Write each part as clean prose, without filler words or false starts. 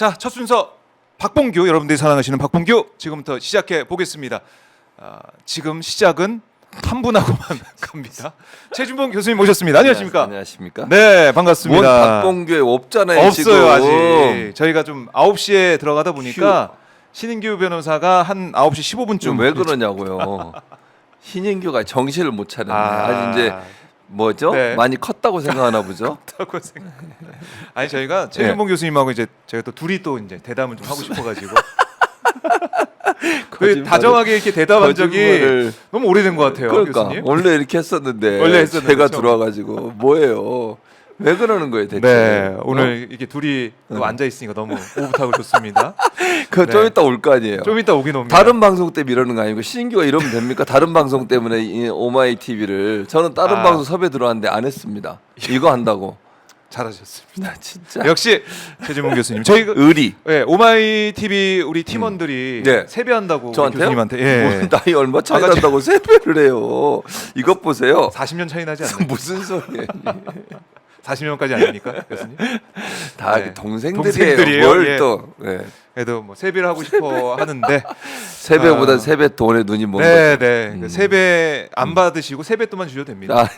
자, 첫 순서 박봉규, 여러분들이 사랑하시는 박봉규 지금부터 시작해 보겠습니다. 지금 시작은 한 분하고만 갑니다. 최준봉 교수님 모셨습니다. 안녕하십니까? 안녕하십니까? 네, 반갑습니다. 뭔 박봉규에 없잖아요. 없어요 지금. 아직. 저희가 좀 9시에 들어가다 보니까 신인규 변호사가 한 9시 15분쯤 왜 그러냐고요. 신인규가 정신을 못 차렸네. 아직 이제 뭐죠? 네. 많이 컸다고 생각하나 보죠. 아니 저희가 최준봉 교수님하고 이제 제가 또 둘이 또 이제 대담을 좀 하고 싶어가지고 그 다정하게 이렇게 대담한 적이 너무 오래된 것 같아요. 그러니까 교수님. 원래 이렇게 했었는데 원래 했었는데 제가 처음. 들어와가지고 뭐예요? 왜 그러는 거예요 대체? 네, 오늘 이렇게 둘이 또 앉아 있으니까 너무 오붓하고 좋습니다. 그좀 네. 이따 올 거 아니에요. 좀 이따 오긴 옵니다. 다른 방송 때문에 이러는 거 아니고 신인규가 이러면 됩니까? 다른 방송 때문에 이 오마이 TV를 저는 다른 방송 섭외 들어왔는데 안 했습니다. 이거 한다고. 잘하셨습니다. 나 진짜 역시 최준봉 교수님. 저희 의리. 네, 오마이 TV 우리 팀원들이 네. 세배한다고 저한테요? 교수님한테. 예. 뭐, 나이 얼마 차이 난다고 세배를 해요. 이것 보세요. 40년 차이 나지 않나요? 무슨 소리예요? 40년까지 아닙니까, 교수님? 다 네. 동생들이에요. 동생들이에요. 뭘 예. 또 네. 그래도 뭐 세배를 하고 싶어 하는데 세배보다 세배 돈에 눈이 먼 네, 거죠. 네. 그 세배 안 받으시고 세뱃돈만 주셔도 됩니다. 아,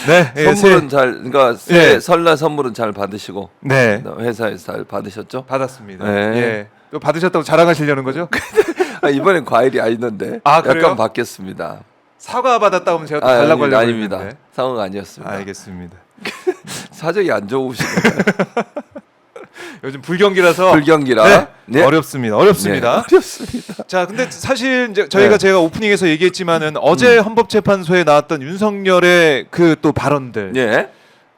네, 예, 선물은 잘 그러니까 예. 설날 선물은 잘 받으시고 네, 회사에서 잘 받으셨죠? 받았습니다. 네. 예. 또 받으셨다고 자랑하시려는 거죠? 아, 이번엔 과일이 아니던데. 아, 그래요? 약간 바뀌었습니다. 사과 받았다 하면 제가 또 달라고 하려고 아닙니다. 했는데. 상황 아니었습니다. 알겠습니다. 사정이 안 좋으시고 요즘 불경기라서 불경기라 네, 네. 어렵습니다. 어렵습니다. 네, 어렵습니다. 자, 근데 사실 이제 저희가 네. 제가 오프닝에서 얘기했지만은 어제 헌법재판소에 나왔던 윤석열의 그 또 발언들 예.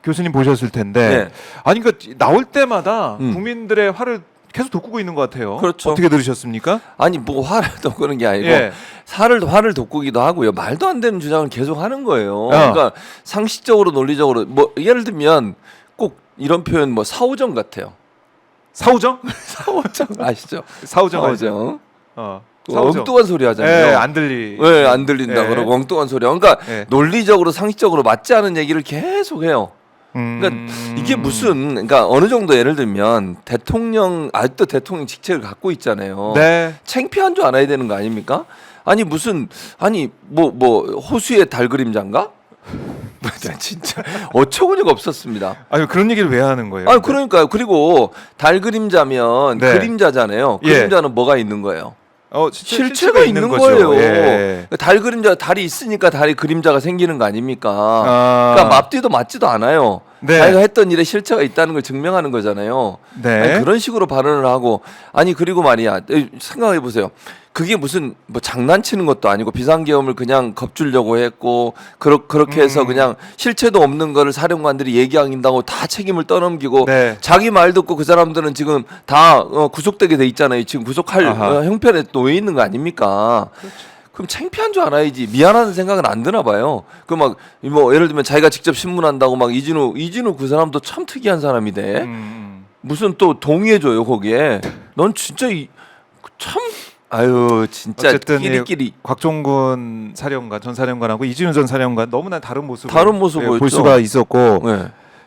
교수님 보셨을 텐데 네. 아니 그 나올 때마다 음. 국민들의 화를 계속 돋구고 있는 것 같아요. 그렇죠. 어떻게 들으셨습니까? 아니 뭐 화를 돋구는 게 아니고 예. 화를 돋구기도 하고요. 말도 안 되는 주장을 계속 하는 거예요. 어. 그러니까 상식적으로 논리적으로 뭐 예를 들면 꼭 이런 표현 뭐 사오정 같아요. 사우정? 사오정 아시죠? 사우정 알죠? 사오정. 사우정. 엉뚱한 소리 하잖아요. 예, 안 들리. 왜 안 들린다 예. 그러고 엉뚱한 소리. 그러니까 예. 논리적으로 상식적으로 맞지 않은 얘기를 계속 해요. 그러니까 이게 무슨 그러니까 어느 정도 예를 들면 대통령 아직도 대통령 직책을 갖고 있잖아요. 네. 창피한 줄 알아야 되는 거 아닙니까? 아니 무슨 아니 뭐 호수의 달 그림자인가? 진짜 어처구니가 없었습니다. 아니 그런 얘기를 왜 하는 거예요? 아 그러니까요. 그리고 달 그림자면 네. 그림자잖아요. 예. 그림자는 뭐가 있는 거예요? 실체가 있는 거죠. 거예요. 예. 달 그림자 달이 있으니까 달이 그림자가 생기는 거 아닙니까? 그러니까 앞뒤도 맞지도 않아요. 네. 자기가 했던 일에 실체가 있다는 걸 증명하는 거잖아요. 네. 아니, 그런 식으로 발언을 하고 아니 그리고 말이야 생각해 보세요. 그게 무슨 뭐 장난치는 것도 아니고 비상계엄을 그냥 겁주려고 했고 그렇게 해서 그냥 실체도 없는 거를 사령관들이 얘기한다고 다 책임을 떠넘기고 네. 자기 말 듣고 그 사람들은 지금 다 구속되게 돼 있잖아요. 지금 구속할 형편에 놓여 있는 거 아닙니까? 그렇죠. 그럼 창피한 줄 알아야지. 미안하다는 생각은 안 드나 봐요. 그 막 뭐 예를 들면 자기가 직접 신문한다고 막 이진우 그 사람도 참 특이한 사람이대. 무슨 또 동의해줘요 거기에. 넌 진짜 참 아유 진짜 어쨌든 끼리끼리 곽종근 사령관 전 사령관하고 이진우 전 사령관 너무나 다른 모습을 보였죠. 볼 수가 있었고 네.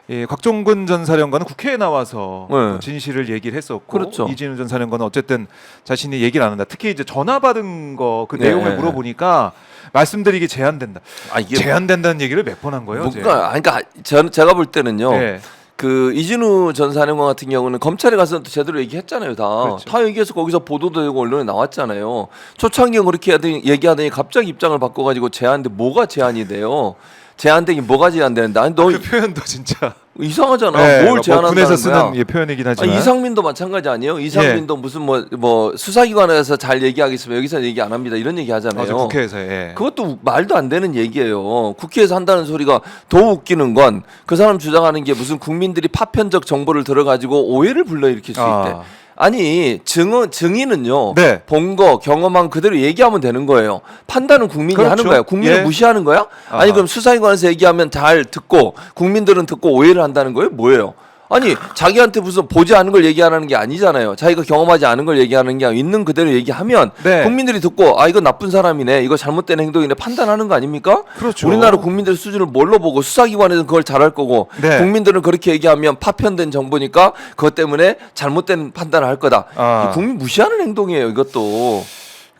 예, 곽종근 전 사령관은 국회에 나와서 네. 진실을 얘기를 했었고 그렇죠. 이진우 전 사령관은 어쨌든 자신이 얘기를 안 한다. 특히 이제 전화 받은 거 그 네. 내용을 물어보니까 말씀드리기 제한된다. 아 이게 제한된다는 얘기를 몇 번 한 거예요? 어제? 그러니까 제가 볼 때는요. 네. 그 이진우 전 사령관 같은 경우는 검찰에 가서 또 제대로 얘기했잖아요. 그렇죠. 다 얘기해서 거기서 보도도 되고 언론에 나왔잖아요. 초창기에 그렇게 얘기하더니 갑자기 입장을 바꿔가지고 제한데 뭐가 제한이 돼요? 제한되긴 뭐가 제한되는데 아니 너 그 표현도 진짜 이상하잖아. 네, 뭘 제한한다는 군에서 거야? 쓰는 표현이긴 하지만 이상민도 마찬가지 아니에요? 이상민도 무슨 뭐 수사기관에서 잘 얘기하겠으면 여기서 얘기 안 합니다. 이런 얘기 하잖아요. 어제 국회에서 예. 그것도 말도 안 되는 얘기예요. 국회에서 한다는 소리가 더 웃기는 건 그 사람 주장하는 게 무슨 국민들이 파편적 정보를 들어가지고 오해를 불러일으킬 수 있대. 아니 증인은요. 네. 본 거 경험한 그대로 얘기하면 되는 거예요. 판단은 국민이 그렇죠. 하는 거야. 국민을 예. 무시하는 거야? 아니 그럼 수사기관에서 얘기하면 잘 듣고 국민들은 듣고 오해를 한다는 거예요? 뭐예요? 아니 자기한테 무슨 보지 않은 걸 얘기하는 게 아니잖아요. 자기가 경험하지 않은 걸 얘기하는 게 아니라 있는 그대로 얘기하면 네. 국민들이 듣고 아 이거 나쁜 사람이네, 이거 잘못된 행동이네 판단하는 거 아닙니까? 그렇죠. 우리나라 국민들 수준을 뭘로 보고 수사기관에서는 그걸 잘할 거고 네. 국민들은 그렇게 얘기하면 파편된 정보니까 그것 때문에 잘못된 판단을 할 거다. 아. 이 국민 무시하는 행동이에요 이것도.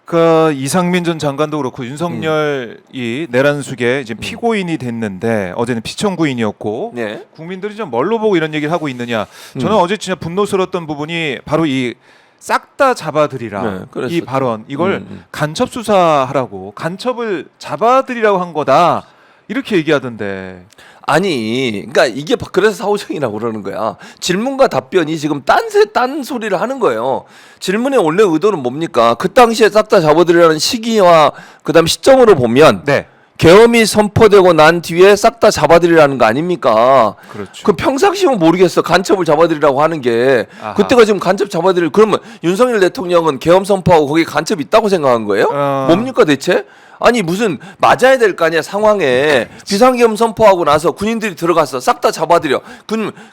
그 이상민 전 장관도 그렇고 윤석열이 내란숙의 이제 피고인이 됐는데 어제는 피청구인이었고 네. 국민들이 좀 뭘로 보고 이런 얘기를 하고 있느냐. 저는 어제 진짜 분노스러웠던 부분이 바로 이 싹 다 잡아들이라 네, 이 그랬었죠. 발언, 이걸 간첩 수사하라고, 간첩을 잡아들이라고 한 거다 이렇게 얘기하던데. 아니, 그러니까 이게 그래서 사후정이라고 그러는 거야. 질문과 답변이 지금 딴 소리를 하는 거예요. 질문의 원래 의도는 뭡니까? 그 당시에 싹 다 잡아들이라는 시기와 그다음 시점으로 보면 네, 계엄이 선포되고 난 뒤에 싹 다 잡아들이라는 거 아닙니까? 그렇죠. 그 평상시면 모르겠어. 간첩을 잡아들이라고 하는 게. 아하. 그때가 지금 간첩 잡아들일, 그러면 윤석열 대통령은 계엄 선포하고 거기에 간첩 있다고 생각한 거예요? 뭡니까 대체? 아니 무슨 맞아야 될 거 아니야 상황에. 비상계엄 선포하고 나서 군인들이 들어가서 싹 다 잡아들여.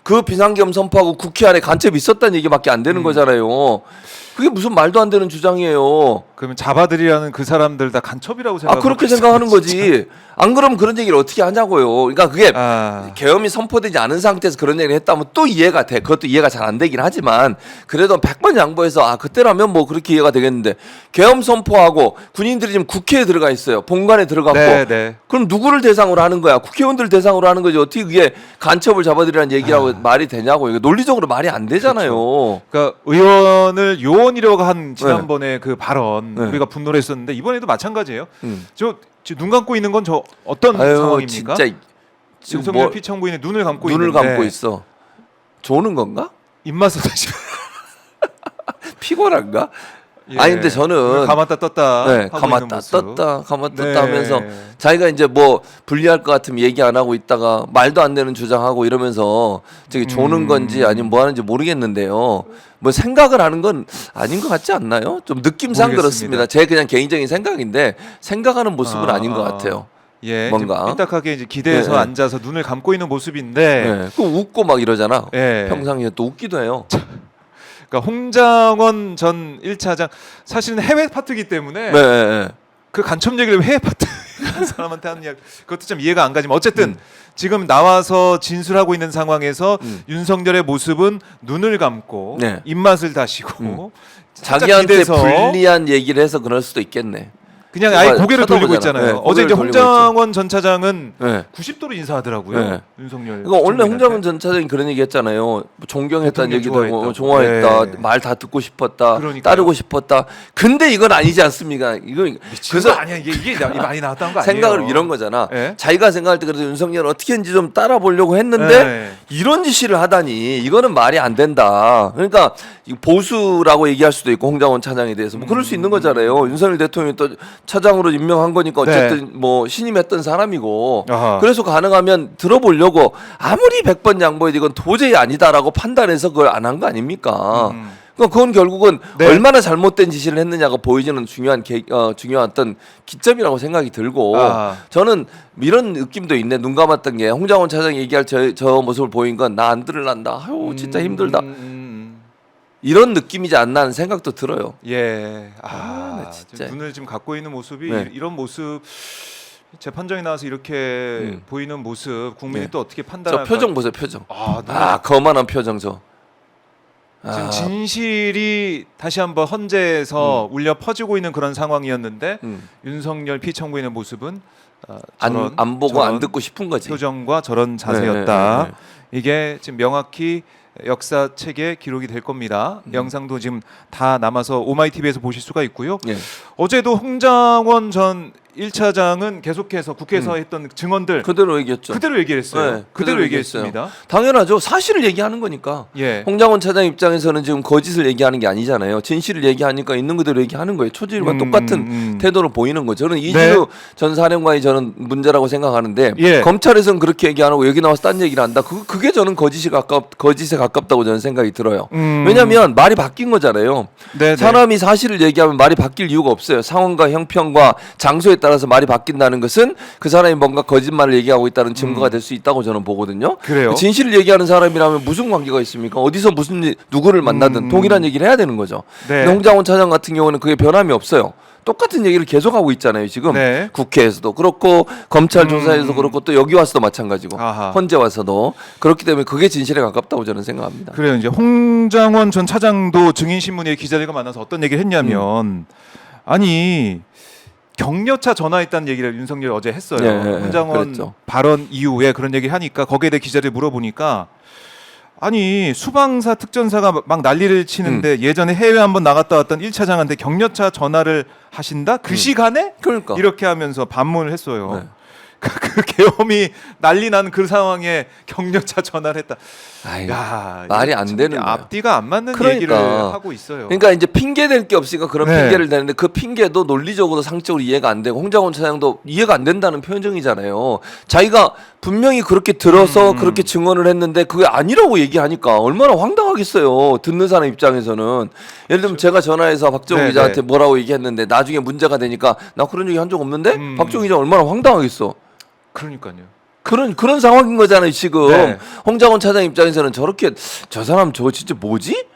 그 비상계엄 선포하고 국회 안에 간첩이 있었다는 얘기밖에 안 되는 거잖아요. 그게 무슨 말도 안 되는 주장이에요. 그러면 잡아들이라는 그 사람들 다 간첩이라고 아 생각하고 그렇게 생각하는 거지. 안 그러면 그런 얘기를 어떻게 하냐고요. 그러니까 그게 계엄이 선포되지 않은 상태에서 그런 얘기를 했다면 또 이해가 돼. 그것도 이해가 잘 안 되긴 하지만 그래도 100번 양보해서 아 그때라면 뭐 그렇게 이해가 되겠는데, 계엄 선포하고 군인들이 지금 국회에 들어가 있어요. 본관에 들어갔고. 네, 네. 그럼 누구를 대상으로 하는 거야? 국회의원들 대상으로 하는 거지. 어떻게 그게 간첩을 잡아들이라는 얘기라고 말이 되냐고. 이거 논리적으로 말이 안 되잖아요. 그러니까 의원을 요원이라고 한 지난번에 그 발언 우리가 분노를 했었는데 이번에도 마찬가지예요. 저 눈 감고 있는 건 저 어떤 아유, 상황입니까? 진짜 지금 윤석열 뭐 피청구인의 눈을 감고 눈을 있는데 감고 있어. 조는 건가? 입맛을 다시 피곤한가? 예. 아니 근데 저는 눈을 감았다 떴다 네, 하고 있는 감았다 모습. 떴다 감았다 네. 떴다 하면서 자기가 이제 뭐 불리할 것 같으면 얘기 안 하고 있다가 말도 안 되는 주장하고 이러면서 저기 조는 건지 아니면 뭐 하는지 모르겠는데요. 뭐 생각을 하는 건 아닌 것 같지 않나요? 좀 느낌상 모르겠습니다. 그렇습니다. 제 그냥 개인적인 생각인데 생각하는 모습은 아닌 것 같아요. 예, 뭔가. 삐딱하게 이제 기대해서 네, 네. 앉아서 눈을 감고 있는 모습인데, 네. 그 웃고 막 이러잖아. 예. 평상시에 또 웃기도 해요. 그러니까 홍장원 전 1차장 사실은 해외 파트이기 때문에 네, 네, 네. 그 간첩 얘기를 해외 파트 한 사람한테 하는 이야기, 그것도 좀 이해가 안 가지만 어쨌든 지금 나와서 진술하고 있는 상황에서 윤석열의 모습은 눈을 감고 네. 입맛을 다시고 살짝 자기한테 기대서 불리한 얘기를 해서 그럴 수도 있겠네. 그냥 아예 정말 고개를 돌리고 쳐다보잖아. 있잖아요. 네, 어제 이제 고개를 돌리고 홍장원 전 차장은 네. 90도로 인사하더라고요. 네. 윤석열. 이거 원래 총리한테. 홍장원 전 차장이 그런 얘기 했잖아요. 뭐 존경했다는 대통령 얘기도 하고 좋아했다고. 좋아했다. 네. 말 다 듣고 싶었다. 그러니까요. 따르고 싶었다. 근데 이건 아니지 않습니까? 이거 그래서 아니야 이게 많이 나왔던 거 아니에요? 생각을 이런 거잖아. 네. 자기가 생각할 때 그래도 윤석열 어떻게든지 좀 따라 보려고 했는데 네. 이런 짓을 하다니 이거는 말이 안 된다. 그러니까 이 보수라고 얘기할 수도 있고 홍장원 차장에 대해서 뭐 그럴 수 있는 거잖아요. 윤석열 대통령이 또 차장으로 임명한 거니까 어쨌든 뭐 신임했던 사람이고 아하. 그래서 가능하면 들어보려고 아무리 100번 양보해도 이건 도저히 아니다라고 판단해서 그걸 안 한 거 아닙니까? 그건 결국은 네. 얼마나 잘못된 지시를 했느냐가 보여지는 중요한 어떤 기점이라고 생각이 들고 아. 저는 이런 느낌도 있네. 눈 감았던 게 홍장원 차장이 얘기할 저 모습을 보인 건 나 안 들을란다. 아유 진짜 힘들다. 이런 느낌이지 않나 하는 생각도 들어요. 예. 나 진짜. 지금 눈을 지금 갖고 있는 모습이 네. 이런 모습 재판정에 나와서 이렇게 보이는 모습 국민이 네. 또 어떻게 저 판단할까? 표정 보세요. 표정. 아, 거만한 표정 저. 지금 진실이 다시 한번 헌재에서 울려 퍼지고 있는 그런 상황이었는데 윤석열 피청구인의 모습은 안 보고 안 듣고 싶은 거지. 표정과 저런 자세였다. 네. 이게 지금 명확히 역사책에 기록이 될 겁니다. 영상도 지금 다 남아서 오마이TV에서 보실 수가 있고요. 네. 어제도 홍장원 전 1차장은 계속해서 국회에서 했던 증언들 그대로 얘기했죠. 그대로 얘기했어요. 네, 그대로 그대로 얘기했습니다. 당연하죠. 사실을 얘기하는 거니까. 예. 홍장원 차장 입장에서는 지금 거짓을 얘기하는 게 아니잖아요. 진실을 얘기하니까 있는 그대로 얘기하는 거예요. 초지일과 똑같은 태도로 보이는 거죠. 저는 이진우 전 사령관이 저는 문제라고 생각하는데 예. 검찰에서는 그렇게 얘기 안 하고 여기 나와서 딴 얘기를 한다. 그게 저는 거짓에 가깝다고 저는 생각이 들어요. 왜냐하면 말이 바뀐 거잖아요. 네네. 사람이 사실을 얘기하면 말이 바뀔 이유가 없어요. 상황과 형편과 장소에 따라서 말이 바뀐다는 것은 그 사람이 뭔가 거짓말을 얘기하고 있다는 증거가 될 수 있다고 저는 보거든요. 그래요? 진실을 얘기하는 사람이라면 무슨 관계가 있습니까? 어디서 무슨 누구를 만나든 동일한 얘기를 해야 되는 거죠. 네. 근데 홍장원 차장 같은 경우는 그게 변함이 없어요. 똑같은 얘기를 계속하고 있잖아요. 지금 네. 국회에서도 그렇고 검찰 조사에서도 그렇고 또 여기 와서도 마찬가지고 아하. 헌재 와서도 그렇기 때문에 그게 진실에 가깝다고 저는 생각합니다. 그래요. 이제 홍장원 전 차장도 증인신문의 기자들과 만나서 어떤 얘기를 했냐면 아니 격려차 전화했다는 얘기를 윤석열이 어제 했어요. 네, 홍장원 그랬죠. 발언 이후에 그런 얘기를 하니까 거기에 대해 기자들이 물어보니까 아니 수방사 특전사가 막 난리를 치는데 예전에 해외 한번 나갔다 왔던 1차장한테 격려차 전화를 하신다? 그 시간에? 그러니까 이렇게 하면서 반문을 했어요. 네. 그 계엄이 난리 난 그 상황에 격려차 전화를 했다. 아유, 야, 말이 이거 안 참 되는 거야. 앞뒤가 안 맞는 그러니까. 얘기를 하고 있어요. 그러니까 이제 핑계 댈 게 없으니까 그런 네. 핑계를 대는데 그 핑계도 논리적으로 상식적으로 이해가 안 되고 홍장원 차장도 이해가 안 된다는 표정이잖아요. 자기가 분명히 그렇게 들어서 그렇게 증언을 했는데 그게 아니라고 얘기하니까 얼마나 황당하겠어요. 듣는 사람 입장에서는. 예를 들면 제가 전화해서 박정우 네, 기자한테 네. 뭐라고 얘기했는데 나중에 문제가 되니까 나 그런 얘기 한 적 없는데 박정우 기자 얼마나 황당하겠어. 그러니까요. 그런 상황인 거잖아요 지금. 네. 홍장원 차장 입장에서는 저렇게 저 사람 저거 진짜 뭐지?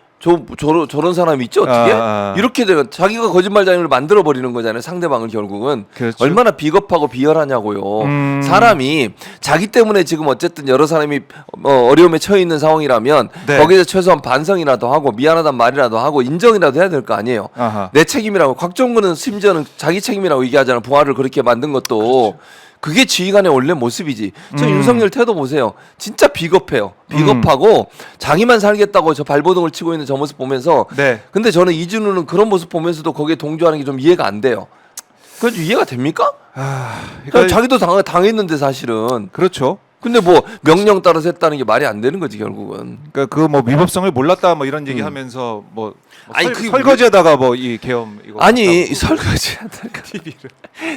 저런 사람이 있지 어떻게? 이렇게 되면 자기가 거짓말장애를 만들어 버리는 거잖아요. 상대방을 결국은. 그렇죠. 얼마나 비겁하고 비열하냐고요. 사람이 자기 때문에 지금 어쨌든 여러 사람이 어려움에 처해 있는 상황이라면 네. 거기서 최소한 반성이라도 하고 미안하다는 말이라도 하고 인정이라도 해야 될 거 아니에요. 아하. 내 책임이라고. 곽종근은 심지어는 자기 책임이라고 얘기하잖아요. 부하를 그렇게 만든 것도. 그렇죠. 그게 지휘관의 원래 모습이지. 저 윤석열 태도 보세요. 진짜 비겁해요. 비겁하고 자기만 살겠다고 저 발버둥을 치고 있는 저 모습 보면서 네. 근데 저는 이준우는 그런 모습 보면서도 거기에 동조하는 게 좀 이해가 안 돼요. 그건 좀 이해가 됩니까? 그러니까 자기도 당했는데 사실은. 그렇죠. 근데 뭐 명령 따라서 했다는 게 말이 안 되는 거지 결국은. 그러니까 그 뭐 위법성을 몰랐다 뭐 이런 얘기하면서 뭐 아니, 그게 설거지하다가 뭐 이 계엄 이거 아니 했다고. 설거지하다가 TV를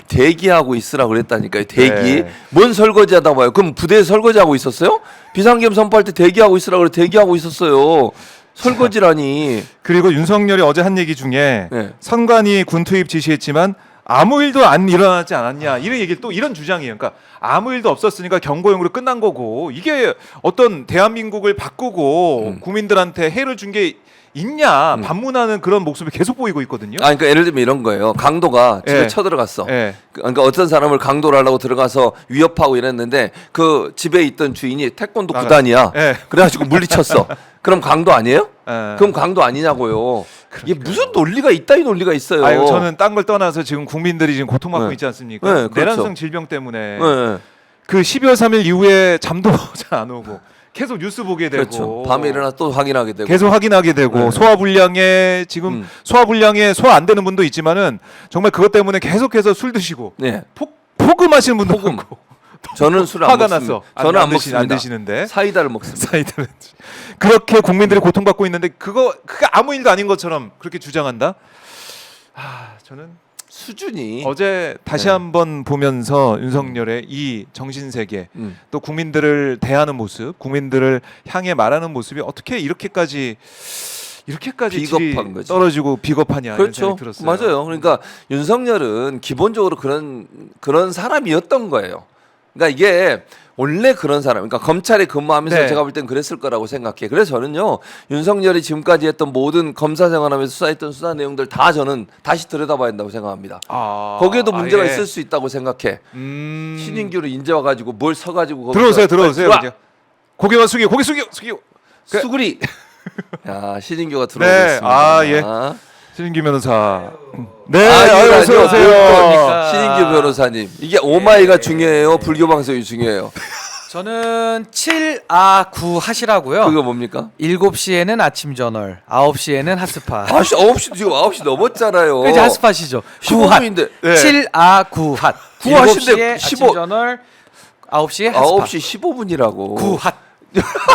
대기하고 있으라 그랬다니까요. 대기. 네. 뭔 설거지하다 봐요. 그럼 부대에 설거지하고 있었어요? 비상계엄 선포할 때 대기하고 있으라 그래. 대기하고 있었어요. 설거지라니. 그리고 윤석열이 어제 한 얘기 중에 네. 선관위 군 투입 지시했지만 아무 일도 안 일어나지 않았냐 이런 얘기 또 이런 주장이에요. 그러니까 아무 일도 없었으니까 경고용으로 끝난 거고 이게 어떤 대한민국을 바꾸고 국민들한테 해를 준 게 있냐 반문하는 그런 모습이 계속 보이고 있거든요. 아, 그러니까 예를 들면 이런 거예요. 강도가 집에 예. 쳐들어갔어. 예. 그러니까 어떤 사람을 강도를 하려고 들어가서 위협하고 이랬는데 그 집에 있던 주인이 태권도 나가- 구단이야. 예. 그래가지고 물리쳤어. 그럼 강도 아니에요? 예. 그럼 강도 아니냐고요. 이게 무슨 논리가 있다 이 논리가 있어요. 아유, 저는 딴 걸 떠나서 지금 국민들이 지금 고통받고 네. 있지 않습니까? 네, 그렇죠. 내란성 질병 때문에 네. 그 12월 3일 이후에 잠도 잘 안 오고 계속 뉴스 보게 되고 그렇죠. 밤에 일어나 또 확인하게 되고. 계속 확인하게 되고 네. 소화불량에 지금 소화불량에 소화 안 되는 분도 있지만은 정말 그것 때문에 계속해서 술 드시고 네. 포금하시는 분도 포금. 많고 저는 술 안 화가 먹습니다. 났어. 저는 안 안 먹습니다. 드시는데 사이다를 먹습니다. 사이다를 그렇게 국민들이 고통받고 있는데 그게 아무 일도 아닌 것처럼 그렇게 주장한다. 저는 수준이 어제 다시 네. 한번 보면서 윤석열의 이 정신세계 또 국민들을 대하는 모습, 국민들을 향해 말하는 모습이 어떻게 이렇게까지 질이 비겁한 거지. 떨어지고 비겁하냐 이런 그렇죠. 생각이 들었어요. 맞아요. 그러니까 윤석열은 기본적으로 그런 사람이었던 거예요. 그러니까 이게 원래 그런 사람. 그러니까 검찰에 근무하면서 네. 제가 볼 땐 그랬을 거라고 생각해. 그래서 저는요. 윤석열이 지금까지 했던 모든 검사 생활하면서 수사했던 수사 내용들 다 저는 다시 들여다봐야 된다고 생각합니다. 거기에도 문제가 있을 수 있다고 생각해. 신인규를 인제 와가지고 뭘 서가지고 거기서 들어오세요. 들어와! 그냥. 고개만 숙이고 고개 숙이고 수구리. 야 신인규가 네. 들어오겠습니다. 예. 신인규 변호사. 네. 이거 어서 아니요. 오세요. 그러니까. 신인규 변호사님. 이게 오마이가 중요해요. 불교 방송이 중요해요. 저는 7아 9 하시라고요. 그거 뭡니까? 7시에는 아침 저널, 9시에는 핫스팟. 9시 지금 9시 넘었잖아요. 그게 핫스팟이죠. 15분인데. 네. 7아 9 핫. 9 하신데 7시에 15 아침 저널, 9시에 핫스팟. 9시 15분이라고. 9 핫.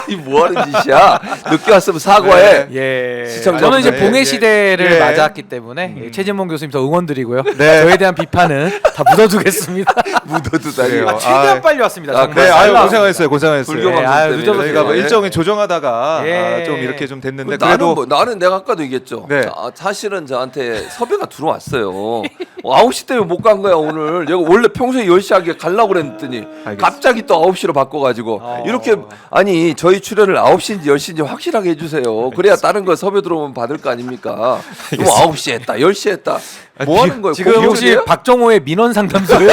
이 뭐하는 짓이야? 늦게 왔으면 사과해. 예. 시청자 저는 이제 예, 봉해 예. 시대를 예. 맞았기 때문에 예, 최진봉 교수님 더 응원드리고요. 네. 저에 대한 비판은 다 묻어두겠습니다. 묻어두다니. 그래요. 아, 최대한 아, 빨리 왔습니다. 아, 정말. 네, 잘 아유 나왔습니다. 고생하셨어요, 고생하셨어요. 불교 네, 방송 아유, 때문에. 늦어서 저희가 뭐 예. 일정을 조정하다가 예. 좀 이렇게 좀 됐는데 나는 그래도 나는 내가 아까도 얘기했죠. 네. 사실은 저한테 섭외가 들어왔어요. 9시 때문에 못 간 거야 오늘. 내가 원래 평소에 10시 하게 가려고 그랬더니 알겠습니다. 갑자기 또 9시로 바꿔가지고 이렇게 아니 저희 출연을 9시인지 10시인지 확실하게 해주세요. 그래야 다른 거 섭외 들어오면 받을 거 아닙니까? 뭐 9시에 했다 10시에 했다. 뭐 하는 거예요? 지금 혹시 공휴일이에요? 박정호의 민원 상담소예요?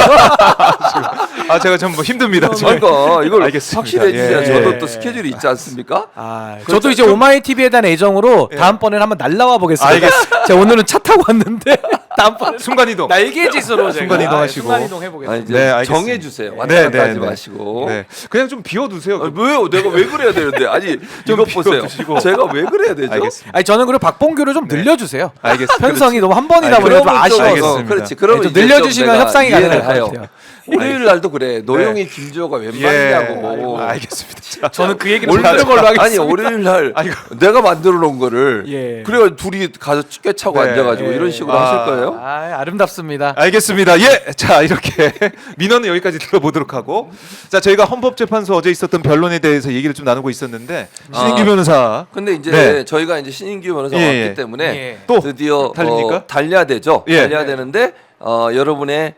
아 제가 좀 뭐 힘듭니다 지금. 그러니까 이걸 알겠습니다. 확실히 해주세요. 예. 저도 또 스케줄이 있지 않습니까? 아, 저도 이제 오마이 TV에 대한 애정으로 다음번에는 한번 날라와 보겠습니다. 알겠습니다. 제가 오늘은 차 타고 왔는데 다음번에 순간 이동. 날개짓으로 순간 제가 이동하시고. 순간 이동 아니 해보겠습니다. 이제 네, 알겠습니다. 정해주세요. 왔다 네, 갔다 네, 하지 네. 마시고. 네. 그냥 좀 비워두세요. 아, 왜요? 내가 왜 그래야 되는데? 아니 이거 보세요. 비워두시고. 제가 왜 그래야 되죠? 알겠습니다. 아니 저는 그리고 박봉규를 좀 늘려주세요. 알겠습니다. 편성이 너무 한 번이다 아니, 보니까 좀 그러면 좀, 아쉬워서. 알겠습니다. 그렇지. 그러면 좀 이제 늘려주시면 좀 내가 협상이 이해를 가능할 것 해요. 같아요. 월요일 날도 그래. 노영희 김주호가 웬 말이냐고 뭐. 알겠습니다. 저는 그 얘기는 원래 못하는 걸로 하겠습니다. 아니 월요일 날 아이고. 내가 만들어 놓은 거를 예. 그래가 둘이 가서 꿰차고 네. 앉아가지고 예. 이런 식으로 아. 하실 거예요? 아, 아름답습니다. 알겠습니다. 예, 자 이렇게 민원은 여기까지 들어보도록 하고, 자 저희가 헌법재판소 어제 있었던 변론에 대해서 얘기를 좀 나누고 있었는데 신인규 아. 변호사 근데 이제 네. 저희가 이제 신인규 변호사가 예, 왔기 예. 때문에 예. 또 드디어 달립니까? 달려야 되죠. 예. 달려야 되는데 여러분의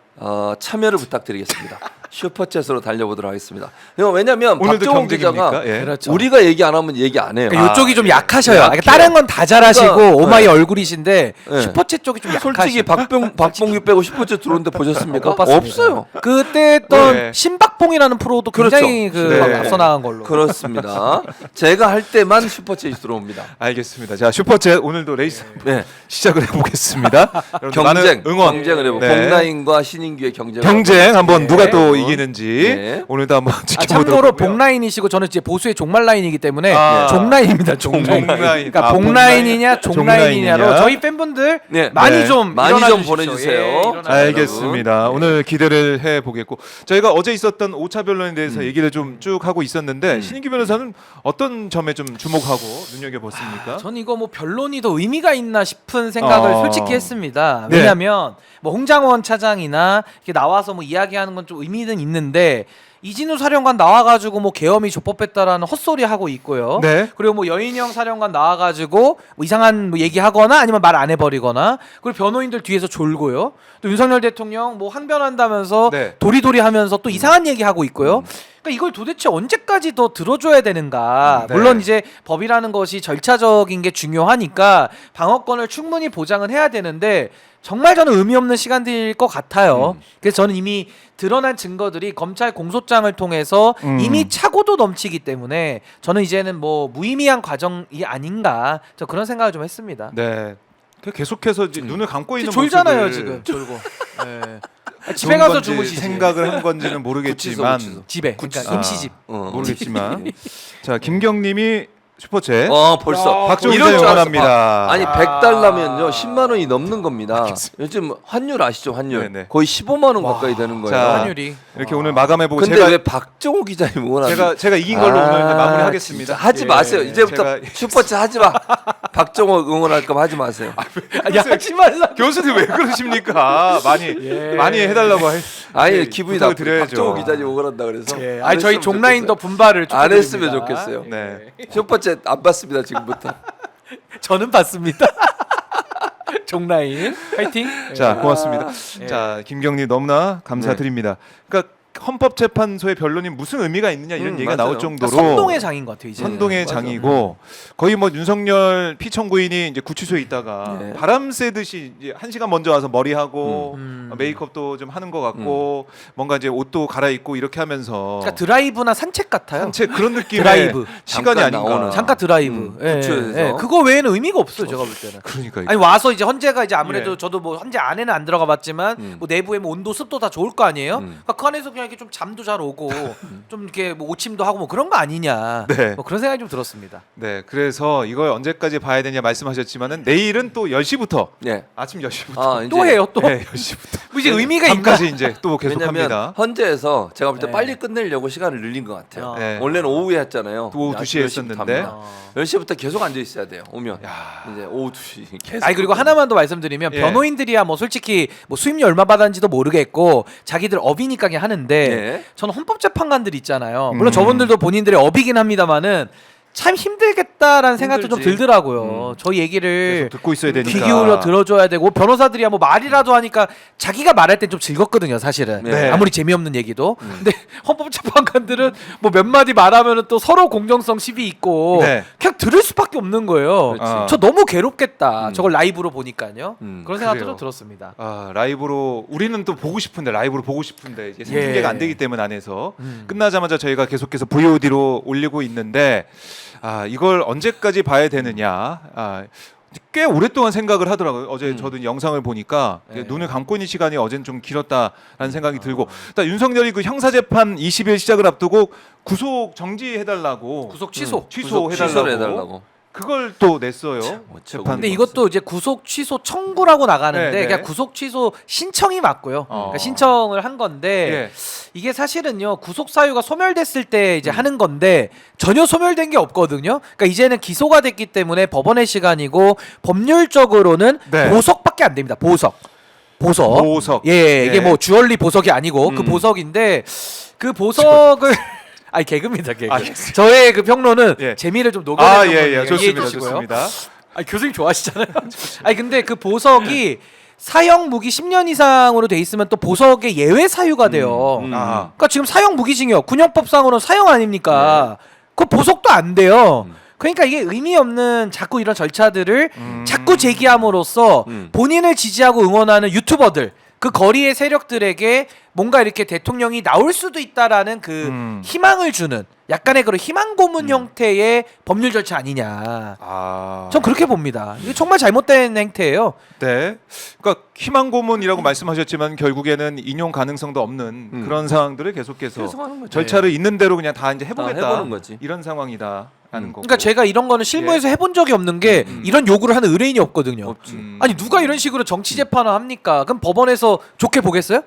참여를 부탁드리겠습니다. 슈퍼챗으로 달려보도록 하겠습니다. 왜냐면 오늘도 박정호 기자가 경쟁입니까? 예. 그렇죠. 우리가 얘기 안 하면 얘기 안 해요. 그러니까 이쪽이 좀 약하셔요. 약해요. 다른 건 다 잘하시고 그러니까, 오마이 네. 얼굴이신데 네. 슈퍼챗 쪽이 좀 약하시죠. 솔직히 박봉규 빼고 슈퍼챗 들어오는데 보셨습니까? 못 봤습니다. 없어요. 그때 했던 네. 신박봉이라는 프로도 굉장히 그렇죠. 그 네. 앞서 나간 걸로. 그렇습니다. 제가 할 때만 슈퍼챗이 들어옵니다. 알겠습니다. 자 슈퍼챗 오늘도 레이스 네. 시작을 해보겠습니다. 여러분들 많은 경쟁, 응원, 경쟁을 해보. 네. 봉나인과 신인규의 경쟁 한번 네. 누가 또 이기는지 네. 오늘도 한번 아, 지켜보도록 참고로 하고요. 봉라인이시고 저는 이제 보수의 종말 라인이기 때문에 아. 종라인입니다. 종라인. 종라인. 그러니까 아, 봉라인이냐 종라인이냐로 종라인이냐. 저희 팬분들 네. 많이 네. 좀 많이 일어나 좀 주십시오. 보내주세요. 예, 일어나 주십시오. 알겠습니다. 여러분. 오늘 기대를 해 보겠고 저희가 어제 있었던 5차 변론에 대해서 얘기를 좀 쭉 하고 있었는데 신인규 변호사는 어떤 점에 좀 주목하고 눈여겨 보십니까? 전 이거 뭐 변론이 더 의미가 있나 싶은 생각을 어. 솔직히 했습니다. 네. 왜냐하면 뭐 홍장원 차장이나 이렇게 나와서 뭐 이야기하는 건 좀 의미는 있는데 이진우 사령관 나와가지고 뭐 계엄이 조법했다라는 헛소리 하고 있고요. 네. 그리고 뭐 여인영 사령관 나와가지고 뭐 이상한 뭐 얘기하거나 아니면 말 안 해버리거나 그리고 변호인들 뒤에서 졸고요. 또 윤석열 대통령 뭐 항변한다면서 네. 도리도리 하면서 또 이상한 얘기하고 있고요. 그러니까 이걸 도대체 언제까지 더 들어줘야 되는가. 네. 물론 이제 법이라는 것이 절차적인 게 중요하니까 방어권을 충분히 보장은 해야 되는데 정말 저는 의미 없는 시간들일 것 같아요. 그래서 저는 이미 드러난 증거들이 검찰 공소장을 통해서 이미 차고도 넘치기 때문에 저는 이제는 뭐 무의미한 과정이 아닌가 저 그런 생각을 좀 했습니다. 네. 계속해서 이제 눈을 감고 있는 졸잖아요 모습을 지금 졸고. 네. 좋은 집에 가서 건지 주무시지. 생각을 한 건지는 모르겠지만 구치소. 집에 그러니까 아. 임시집. 모르겠지만 자 김경님이 슈퍼챗 벌써 박정희 이럴 기자 줄 알았어. 응원합니다. 아니 100달러면요 10만 원이 넘는 겁니다. 요즘 환율 아시죠? 환율 네네. 거의 15만 원 가까이 되는 거예요. 자, 환율이. 이렇게 오늘 마감해보고 근데 제가 왜 박정호 기자님 응원합니까? 제가 이긴 걸로 오늘 이제 마무리하겠습니다. 진짜 하지 예, 마세요. 이제부터 제가- 슈퍼챗 하지 마. 박정호 응원할 거면 하지 마세요. 아니 하지 말라. 교수님 왜 그러십니까? 많이 해달라고 아니 네, 기분이 부탁을 나쁘 드려야죠. 박정호 기자님 응원한다 그래서. 예. 안 아니 저희 했으면 종라인도 좋겠어요. 분발을 안 했으면 축하드립니다. 좋겠어요. 네. 슈퍼챗 안 받습니다 지금부터. 저는 봤습니다. 종라인 화이팅. 자 고맙습니다. 예. 자 김경님 너무나 감사드립니다. 그러니까 헌법재판소의 변론이 무슨 의미가 있느냐 이런 얘기가 맞아요. 나올 정도로 선동의 장인 것 같아요. 이제. 선동의 맞아. 장이고 거의 뭐 윤석열 피청구인이 이제 구치소에 있다가 네. 바람 쐬듯이 이제 1시간 먼저 와서 머리하고 메이크업도 좀 하는 것 같고 뭔가 이제 옷도 갈아입고 이렇게 하면서 그러니까 드라이브나 산책 같아요. 산책 그런 느낌의 드라이브. 시간이 잠깐 아닌가. 나오는. 잠깐 드라이브. 예, 구치소에서. 예. 그거 외에는 의미가 없어요. 제가 볼 때는. 그러니까 아니 와서 이제 헌재가 이제 아무래도 예. 저도 뭐 헌재 안에는 안 들어가 봤지만 뭐 내부에 뭐 온도 습도 다 좋을 거 아니에요. 그러니까 그 안에서 그냥 이렇게 좀 잠도 잘 오고 좀 이렇게 뭐 오침도 하고 뭐 그런 거 아니냐. 네. 뭐 그런 생각이 좀 들었습니다. 네, 그래서 이걸 언제까지 봐야 되냐 말씀하셨지만은 내일은 또 10시부터 네. 아침 10시부터 아, 또 이제 해요 또. 네, 10시부터 이제 의미가 있나? 밤까지 이제 또 왜냐면 계속합니다. 헌재에서 제가 볼 때 네. 빨리 끝내려고 시간을 늘린 것 같아요. 네. 원래는 오후에 했잖아요. 또 오후 2시에 10시부터 했었는데. 합니다. 10시부터 계속 앉아 있어야 돼요. 오면 야. 이제 오후 2시 계속. 아니 그리고 하나만 더 말씀드리면 예. 변호인들이야 뭐 솔직히 뭐 수임료 얼마 받았는지도 모르겠고 자기들 업이니까 그냥 하는데 예. 저는 헌법재판관들 있잖아요. 물론 저분들도 본인들의 업이긴 합니다만은 참 힘들겠다라는 생각도 좀 힘들지. 들더라고요. 저 얘기를 계속 듣고 있어야 되니까. 귀 기울여 들어줘야 되고 변호사들이야 뭐 말이라도 하니까 자기가 말할 땐 좀 즐겁거든요 사실은. 네. 아무리 재미없는 얘기도. 근데 헌법재판관들은 뭐 몇 마디 말하면은 또 서로 공정성 시비 있고 네. 그냥 들을 수밖에 없는 거예요. 그렇지. 아. 저 너무 괴롭겠다. 저걸 라이브로 보니까요. 그런 생각도 그래요. 좀 들었습니다. 아, 라이브로 우리는 또 보고 싶은데 라이브로 보고 싶은데 이게 생중계가 예. 안 되기 때문에 안에서 끝나자마자 저희가 계속해서 VOD로 올리고 있는데 아, 이걸 언제까지 봐야 되느냐. 아, 꽤 오랫동안 생각을 하더라고요. 어제 저도 영상을 보니까 네. 눈을 감고 있는 시간이 어제는 좀 길었다라는 생각이 들고 일단 윤석열이 그 형사재판 20일 시작을 앞두고 구속 정지해달라고 구속 취소. 취소해달라고 취소를 해달라고. 그걸 또 냈어요. 어쩌고. 재판. 근데 이것도 이제 구속 취소 청구라고 나가는데 네, 네. 그냥 구속 취소 신청이 맞고요. 그러니까 신청을 한 건데 예. 이게 사실은요 구속 사유가 소멸됐을 때 이제 하는 건데 전혀 소멸된 게 없거든요. 그러니까 이제는 기소가 됐기 때문에 법원의 시간이고 법률적으로는 네. 보석밖에 안 됩니다. 보석. 보석. 예, 이게 예. 뭐 주얼리 보석이 아니고 그 보석인데 그 보석을 아니 개그입니다 개그. 알겠습니다. 저의 그 평론은 예. 재미를 좀 녹여내는 아, 건 예, 예. 이해해 좋습니다. 주시고요. 좋습니다. 아니 교수님 좋아하시잖아요. 아니 근데 그 보석이 사형 무기 10년 이상으로 돼 있으면 또 보석의 예외 사유가 돼요. 아. 그러니까 지금 사형 무기징역 군형법상으로는 사형 아닙니까? 그 보석도 안 돼요. 그러니까 이게 의미 없는 자꾸 이런 절차들을 자꾸 제기함으로써 본인을 지지하고 응원하는 유튜버들 그 거리의 세력들에게 뭔가 이렇게 대통령이 나올 수도 있다라는 그 희망을 주는 약간의 그런 희망 고문 형태의 법률 절차 아니냐. 아. 전 그렇게 봅니다. 이게 정말 잘못된 행태예요. 네. 그러니까 희망 고문이라고 말씀하셨지만 결국에는 인용 가능성도 없는 그런 상황들을 계속해서 계속 하는 거죠. 절차를 있는 대로 그냥 다 이제 해보겠다. 다 해보는 거지. 이런 상황이다라는 거고. 그러니까 제가 이런 거는 실무에서 해본 적이 없는 게 이런 요구를 하는 의뢰인이 없거든요. 없지. 아니 누가 이런 식으로 정치 재판을 합니까? 그럼 법원에서 좋게 보겠어요?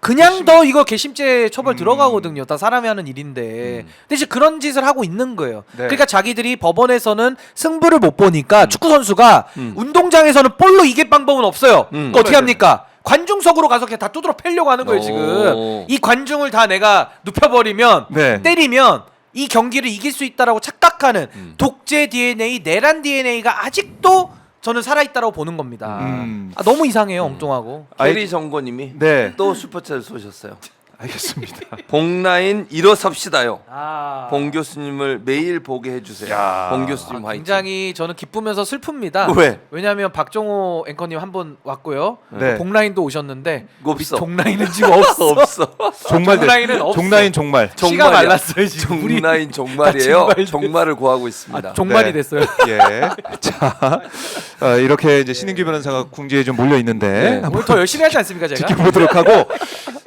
그냥 더 이거 개심죄 처벌 들어가거든요. 다 사람이 하는 일인데. 근데 이제 그런 짓을 하고 있는 거예요. 네. 그러니까 자기들이 법원에서는 승부를 못 보니까 축구 선수가 운동장에서는 볼로 이길 방법은 없어요. 그거 어떻게 합니까? 관중석으로 가서 그냥 다 두드러 패려고 하는 거예요, 지금. 이 관중을 다 내가 눕혀버리면 네. 때리면 이 경기를 이길 수 있다라고 착각하는 독재 DNA, 내란 DNA가 아직도 저는 살아있다라고 보는 겁니다. 아, 너무 이상해요, 엉뚱하고. 캐리 정권님이 네. 또 슈퍼챗을 쏘셨어요. 알겠습니다. 봉라인 일어섭시다요. 아. 봉 교수님을 매일 보게 해주세요. 야. 봉 교수님 화이팅. 굉장히 저는 기쁘면서 슬픕니다. 왜? 왜냐하면 박정호 앵커님 한 분 왔고요. 네. 봉라인도 오셨는데 없어. 종라인은 지금 없어. 없어. 종말 종라인은 없어. 종라인 종말. 씨가 종말이야. 말랐어요 지금. 우리 종라인 종말이에요. 종말 종말을 구하고 있습니다. 종말이 네. 됐어요. 예. 자, 이렇게 이제 신인규 변호사가 궁지에 좀 몰려 있는데 네. 오늘 더 열심히 하지 않습니까 제가? 지켜보도록 하고.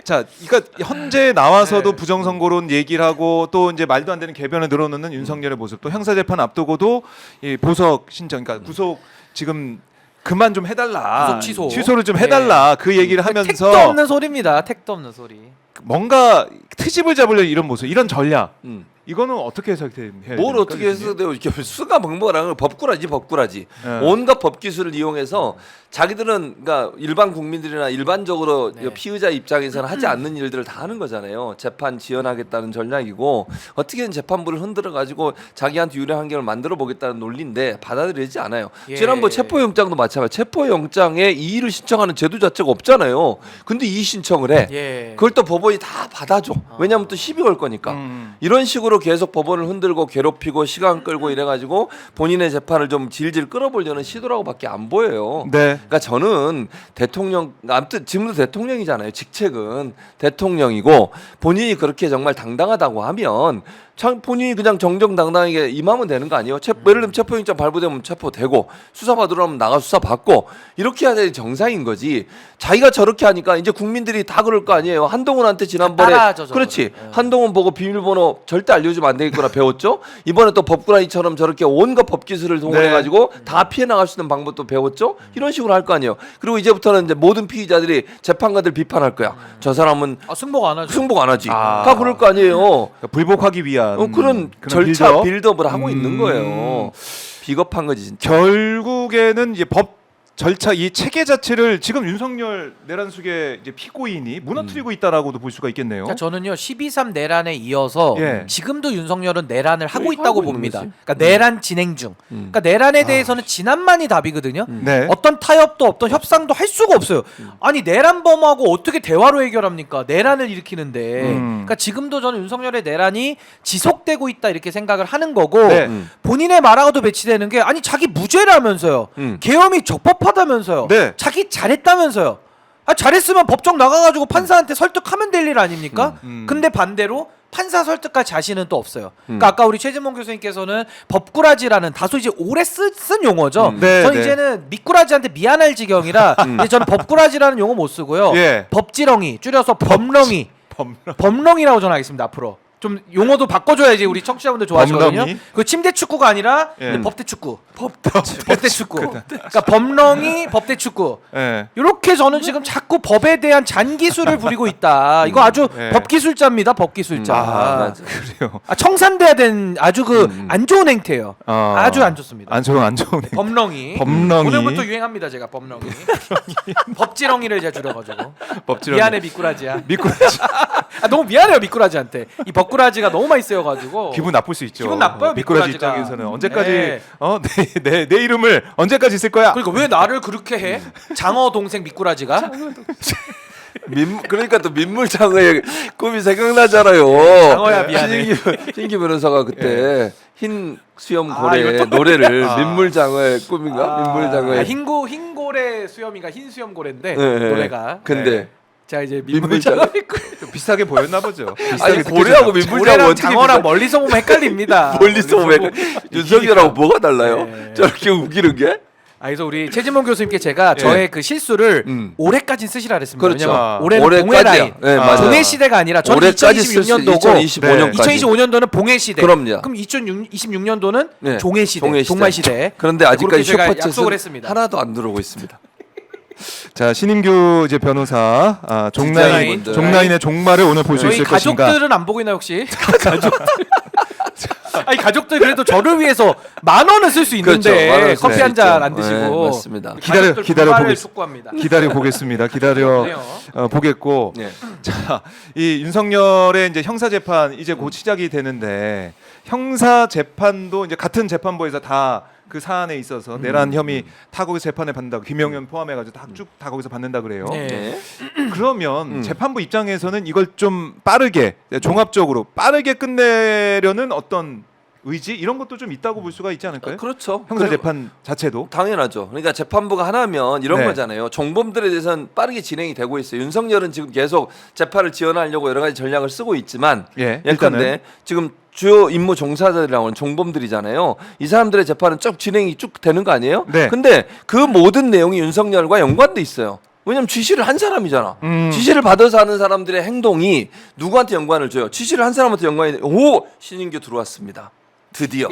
자, 그러니까 현재 나와서도 부정선거론 얘기를 하고 또 이제 말도 안 되는 개변을 늘어놓는 윤석열의 모습, 또 형사재판 앞두고도 이 보석 신청, 그러니까 구속 지금 그만 좀 해달라, 구속 취소. 취소를 좀 해달라 그 얘기를 하면서 택도 없는 소리입니다. 택도 없는 소리. 뭔가 트집을 잡으려 이런 모습, 이런 전략. 음. 이거는 어떻게 해석해야 뭘 어떻게 해서 돼요? 이렇게 수가 먹먹하는 법꾸라지. 네. 온갖 법 기술을 이용해서 자기들은 그러니까 일반 국민들이나 일반적으로 네. 피의자 입장에서는 하지 않는 일들을 다 하는 거잖아요. 재판 지연하겠다는 전략이고 어떻게든 재판부를 흔들어 가지고 자기한테 유리한 환경을 만들어 보겠다는 논리인데 받아들이지 않아요. 예. 지난번 체포영장도 마찬가지. 체포영장에 이의를 신청하는 제도 자체가 없잖아요. 근데 이의 신청을 해. 예. 그걸 또 법원이 다 받아줘. 왜냐하면 또 시비 걸 거니까. 이런 식으로 계속 법원을 흔들고 괴롭히고 시간 끌고 이래가지고 본인의 재판을 좀 질질 끌어보려는 시도라고밖에 안 보여요. 네. 그러니까 저는 대통령, 아무튼 지금도 대통령이잖아요. 직책은 대통령이고 본인이 그렇게 정말 당당하다고 하면 본인이 그냥 정정당당하게 임하면 되는 거 아니에요? 예를 들면 체포영장 발부되면 체포되고 수사받으러 하면 나가 수사받고 이렇게 해야 되는 정상인 거지. 자기가 저렇게 하니까 이제 국민들이 다 그럴 거 아니에요. 한동훈한테 지난번에 따라하죠, 저거를. 그렇지. 한동훈 보고 비밀번호 절대 알려주면 안 되겠구나 배웠죠. 이번에 또 법꾸라니처럼 저렇게 온갖 법기술을 동원해가지고 다 피해 나갈 수 있는 방법도 배웠죠. 이런 식으로 할 거 아니에요. 그리고 이제부터는 이제 모든 피의자들이 재판관들 비판할 거야. 저 사람은 승복 안 하죠. 승복 안 하지. 아. 다 그럴 거 아니에요. 그러니까 불복하기 위한 그런 절차 빌드업을 하고 있는 거예요. 비겁한 거지 진짜. 결국에는 이제 법 절차 이 체계 자체를 지금 윤석열 내란숙의 이제 피고인이 무너뜨리고 있다라고도 볼 수가 있겠네요. 그러니까 저는요 12.3 내란에 이어서 예. 지금도 윤석열은 내란을 하고 하고 있다고 있는 봅니다. 거지. 그러니까 내란 진행 중. 그러니까 내란에 대해서는 지난만이 답이거든요. 네. 어떤 타협도 없던 협상도 할 수가 없어요. 아니 내란범하고 어떻게 대화로 해결합니까? 내란을 일으키는데. 그러니까 지금도 저는 윤석열의 내란이 지속되고 있다 이렇게 생각을 하는 거고 네. 본인의 말하고도 배치되는 게 아니 자기 무죄라면서요. 계엄이 적법하다면서요. 네. 자기 잘했다면서요. 아, 잘했으면 법정 나가가지고 판사한테 설득하면 될 일 아닙니까? 근데 반대로 판사 설득할 자신은 또 없어요. 그러니까 아까 우리 최진봉 교수님께서는 법꾸라지라는 다소 이제 오래 쓴 용어죠. 네, 저는 네. 이제는 미꾸라지한테 미안할 지경이라 이제 저는 법꾸라지라는 용어 못 쓰고요. 예. 법지렁이 줄여서 범렁이 범렁이라고 저는 하겠습니다. 앞으로 좀 용어도 바꿔줘야지 우리 청취자분들 좋아하시거든요. 범렁이? 그 침대 축구가 아니라 예. 법대 축구. 법대 축구. 그러니까 범렁이 법대 축구. 예. 이렇게 저는 지금 자꾸 법에 대한 잔기술을 부리고 있다. 이거 아주 네. 법기술자입니다. 법기술자. 맞아. 그래요. 청산돼야 된 아주 그 안 좋은 행태예요. 아주 안 좋습니다. 안 좋은 범렁이. 범렁이. 오늘부터 유행합니다. 제가 범렁이. 법지렁이를 제가 줄여가지고. 법지렁이. 미안해 미꾸라지야. 미꾸라지. 아, 너무 미안해요 미꾸라지한테. 이 법꾸라지가 너무 많이 쓰여가지고. 기분 나쁠 수 있죠. 기분 나빠요, 미꾸라지 미꾸라지가. 입장에서는 언제까지 네. 내 이름을 언제까지 쓸 거야? 그러니까 왜 나를 그렇게 해? 장어 동생 미꾸라지가? 그러니까 또 민물장어의 꿈이 생각나잖아요. 장어야, 미안해. 신기 변호사가 그때 흰 수염 아, 고래 이거 또- 노래를 민물장어의 꿈인가? 민물장어의 흰고래 수염인가 흰 수염 고래인데 네, 네. 노래가. 근데 자 이제 민물장어? 민물장어 좀 비슷하게 보였나 보죠. 아니 고래하고 민물장어 고래랑 어떻게 장어랑 멀리서 보면 헷갈립니다. 멀리서 보면 윤석열하고 뭐가 달라요? 네. 저렇게 웃기는 게? 아, 그래서 우리 최진봉 교수님께 제가 예. 저의 그 실수를 올해까지 쓰시라 그랬습니다. 그렇죠. 왜냐면 올해는 올해까지야. 봉해 라인, 네, 맞아요. 봉해 시대가 아니라 저는 올해까지 쓸 수- 2026년도고 2025년까지. 2025년도는 봉해 시대. 그럼요. 그럼 2026년도는 네. 종해 시대, 종해 시대. 종말 시대. 그런데 아직까지 그렇게 제가 슈퍼챗은 약속을 했습니다. 하나도 안 들어오고 있습니다. 자 신인규 이제 변호사 종라인. 종라인의 종말을 오늘 볼 수 저희 있을 것인가? 가족들은 안 보고 있나 혹시? 가족들. 아니 가족들 그래도 저를 위해서 10,000원은 쓸 수 있는데 10,000원 쓸 커피 수 한 잔 안 있죠. 드시고. 네, 맞습니다. 기다려 기다려 보겠- 촉구합니다. 기다려 보겠습니다. 기다려 보겠고. 네. 자, 이 윤석열의 이제 형사 재판 이제 곧 시작이 되는데 형사 재판도 이제 같은 재판부에서 다 그 사안에 있어서 내란 혐의 다 거기서 재판을 받는다. 김영현 포함해가지고 쭉 다 거기서 받는다 그래요. 네. 네. 그러면 재판부 입장에서는 이걸 좀 빠르게 종합적으로 빠르게 끝내려는 어떤 의지 이런 것도 좀 있다고 볼 수가 있지 않을까요? 그렇죠. 형사 그리고 재판 자체도. 당연하죠. 그러니까 재판부가 하나면 이런 네. 거잖아요. 정범들에 대해서는 빠르게 진행이 되고 있어요. 윤석열은 지금 계속 재판을 지연하려고 여러 가지 전략을 쓰고 있지만 예, 예컨대 일단은 지금 주요 임무 종사자들이라고 하는 종범들이잖아요. 이 사람들의 재판은 쭉 진행이 쭉 되는 거 아니에요? 네. 근데 그 모든 내용이 윤석열과 연관돼 있어요. 왜냐면 지시를 한 사람이잖아. 지시를 받아서 하는 사람들의 행동이 누구한테 연관을 줘요? 지시를 한 사람한테 연관이 돼. 오, 신인규 들어왔습니다. 드디어.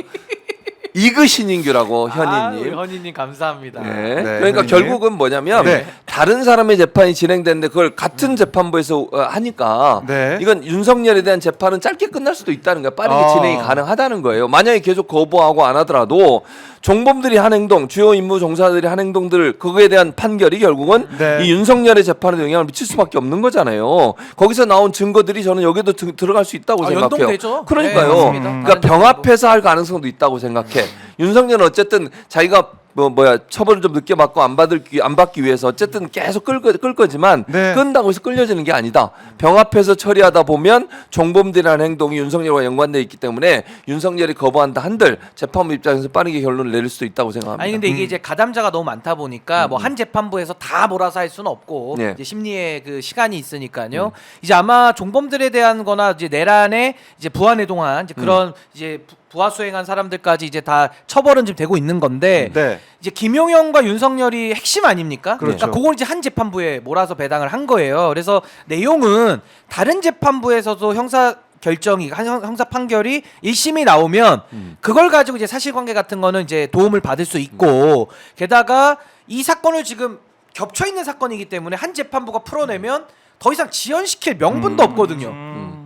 이그 신인규라고 현희님. 현희님 감사합니다. 네. 네, 그러니까 현희님. 결국은 뭐냐면 네. 다른 사람의 재판이 진행되는데 그걸 같은 재판부에서 하니까 네. 이건 윤석열에 대한 재판은 짧게 끝날 수도 있다는 거야. 빠르게 아. 진행이 가능하다는 거예요. 만약에 계속 거부하고 안 하더라도 종범들이 한 행동, 주요 임무 종사들이 한 행동들 그거에 대한 판결이 결국은 네. 이 윤석열의 재판에 영향을 미칠 수밖에 없는 거잖아요. 거기서 나온 증거들이 저는 여기도 들어갈 수 있다고 생각해요. 연동되죠. 그러니까요. 네, 맞습니다. 그러니까 병합해서 할 가능성도 있다고 생각해. 윤석열은 어쨌든 자기가 처벌을 좀 늦게 받고 안 받기 위해서 어쨌든 계속 끌 거지만 네. 끈다고 해서 끌려지는 게 아니다. 병 앞에서 처리하다 보면 종범들이라는 행동이 윤석열과 연관되어 있기 때문에 윤석열이 거부한다 한들 재판부 입장에서 빠르게 결론을 내릴 수도 있다고 생각합니다. 아니 근데 이게 이제 가담자가 너무 많다 보니까 뭐 한 재판부에서 다 몰아서 할 수는 없고 네. 이제 심리의 그 시간이 있으니까요. 이제 아마 종범들에 대한거나 이제 내란에 이제 부안에 동안 이제 그런 이제 부하 수행한 사람들까지 이제 다 처벌은 지금 되고 있는 건데 네. 이제 김용현과 윤석열이 핵심 아닙니까? 그렇죠. 그러니까 그걸 이제 한 재판부에 몰아서 배당을 한 거예요. 그래서 내용은 다른 재판부에서도 형사 결정이 형사 판결이 1심이 나오면 그걸 가지고 이제 사실관계 같은 거는 이제 도움을 받을 수 있고 게다가 이 사건을 지금 겹쳐 있는 사건이기 때문에 한 재판부가 풀어내면 더 이상 지연시킬 명분도 없거든요.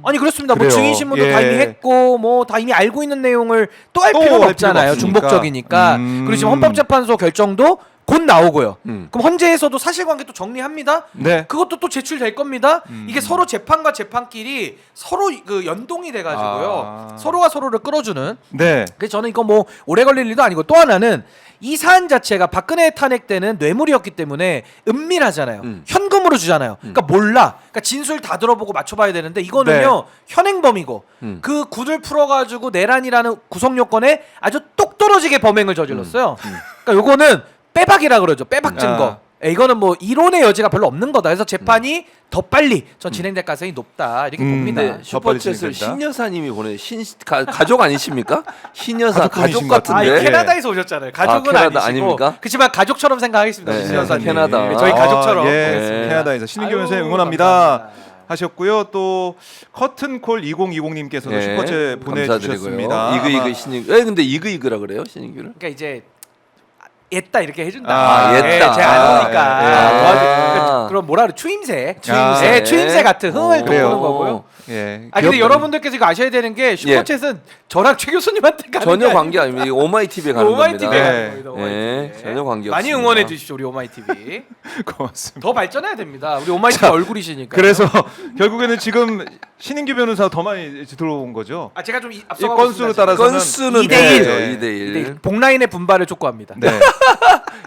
아니 그렇습니다. 뭐 그래요. 증인 신문도 예. 다 이미 했고 뭐 다 이미 알고 있는 내용을 또 할 또 필요가 할 없잖아요. 필요가 없으니까. 중복적이니까. 그리고 지금 헌법재판소 결정도 곧 나오고요. 그럼 헌재에서도 사실관계 또 정리합니다. 네. 그것도 또 제출될 겁니다. 이게 서로 재판과 재판끼리 서로 그 연동이 돼가지고요. 서로가 서로를 끌어주는. 네. 그래서 저는 이거 뭐 오래 걸릴 일도 아니고 또 하나는 이 사안 자체가 박근혜 탄핵 때는 뇌물이었기 때문에 은밀하잖아요. 현금으로 주잖아요. 그러니까 몰라. 그러니까 진술 다 들어보고 맞춰봐야 되는데 이거는요 현행범이고 그 굿을 풀어가지고 내란이라는 구성 요건에 아주 똑 떨어지게 범행을 저질렀어요. 그러니까 요거는 빼박이라 그러죠. 빼박 증거. 이거는 뭐 이론의 여지가 별로 없는 거다. 그래서 재판이 더 빨리 전 진행될 가능성이 높다 이렇게 봅니다. 네, 슈퍼챗을 진행된다. 신여사님이 보내 가족 아니십니까? 신여사 가족분이신 가족 것 아, 이 같은데. 캐나다에서 오셨잖아요. 가족은 캐나다 아니시고. 아닙니까? 그렇지만 가족처럼 생각하겠습니다. 네, 신여사님. 캐나다. 네, 저희 가족처럼. 예. 네. 캐나다에서 신인규 아유, 변호사님 응원합니다. 감사합니다. 하셨고요. 또 커튼콜 2020님께서도 네, 슈퍼챗 보내주셨습니다. 이그 신인규. 왜 근데 이그이그라 그래요, 신인규를? 그러니까 이제 옛다 이렇게 해준다. 아, 옛다. 제가 안 오니까 예. 도와주. 그럼 뭐라 그래? 추임새. 추임새. 네, 추임새 같은 흥을 그래요. 돋구는 거고요. 예. 아 근데 귀엽다. 여러분들께서 이거 아셔야 되는 게 슈퍼챗은 저랑 최 교수님한테 가는 전혀 게 관계 아닙니다. 이거 오마이 TV에 가는 오마이 겁니다. TV에 네. 가는 겁니다. 오마이 네, TV. 전혀 관계 많이 없습니다. 응원해 주십시오 우리 오마이 TV. 고맙습니다. 더 발전해야 됩니다. 우리 오마이 TV 얼굴이시니까. 그래서 결국에는 지금 신인규 변호사 더 많이 들어온 거죠. 아 제가 좀 이 앞서가고 건수로 있습니다, 따라서는 건수는 2대1. 네. 2대1. 지금. 복라인의 분발을 촉구합니다. 네.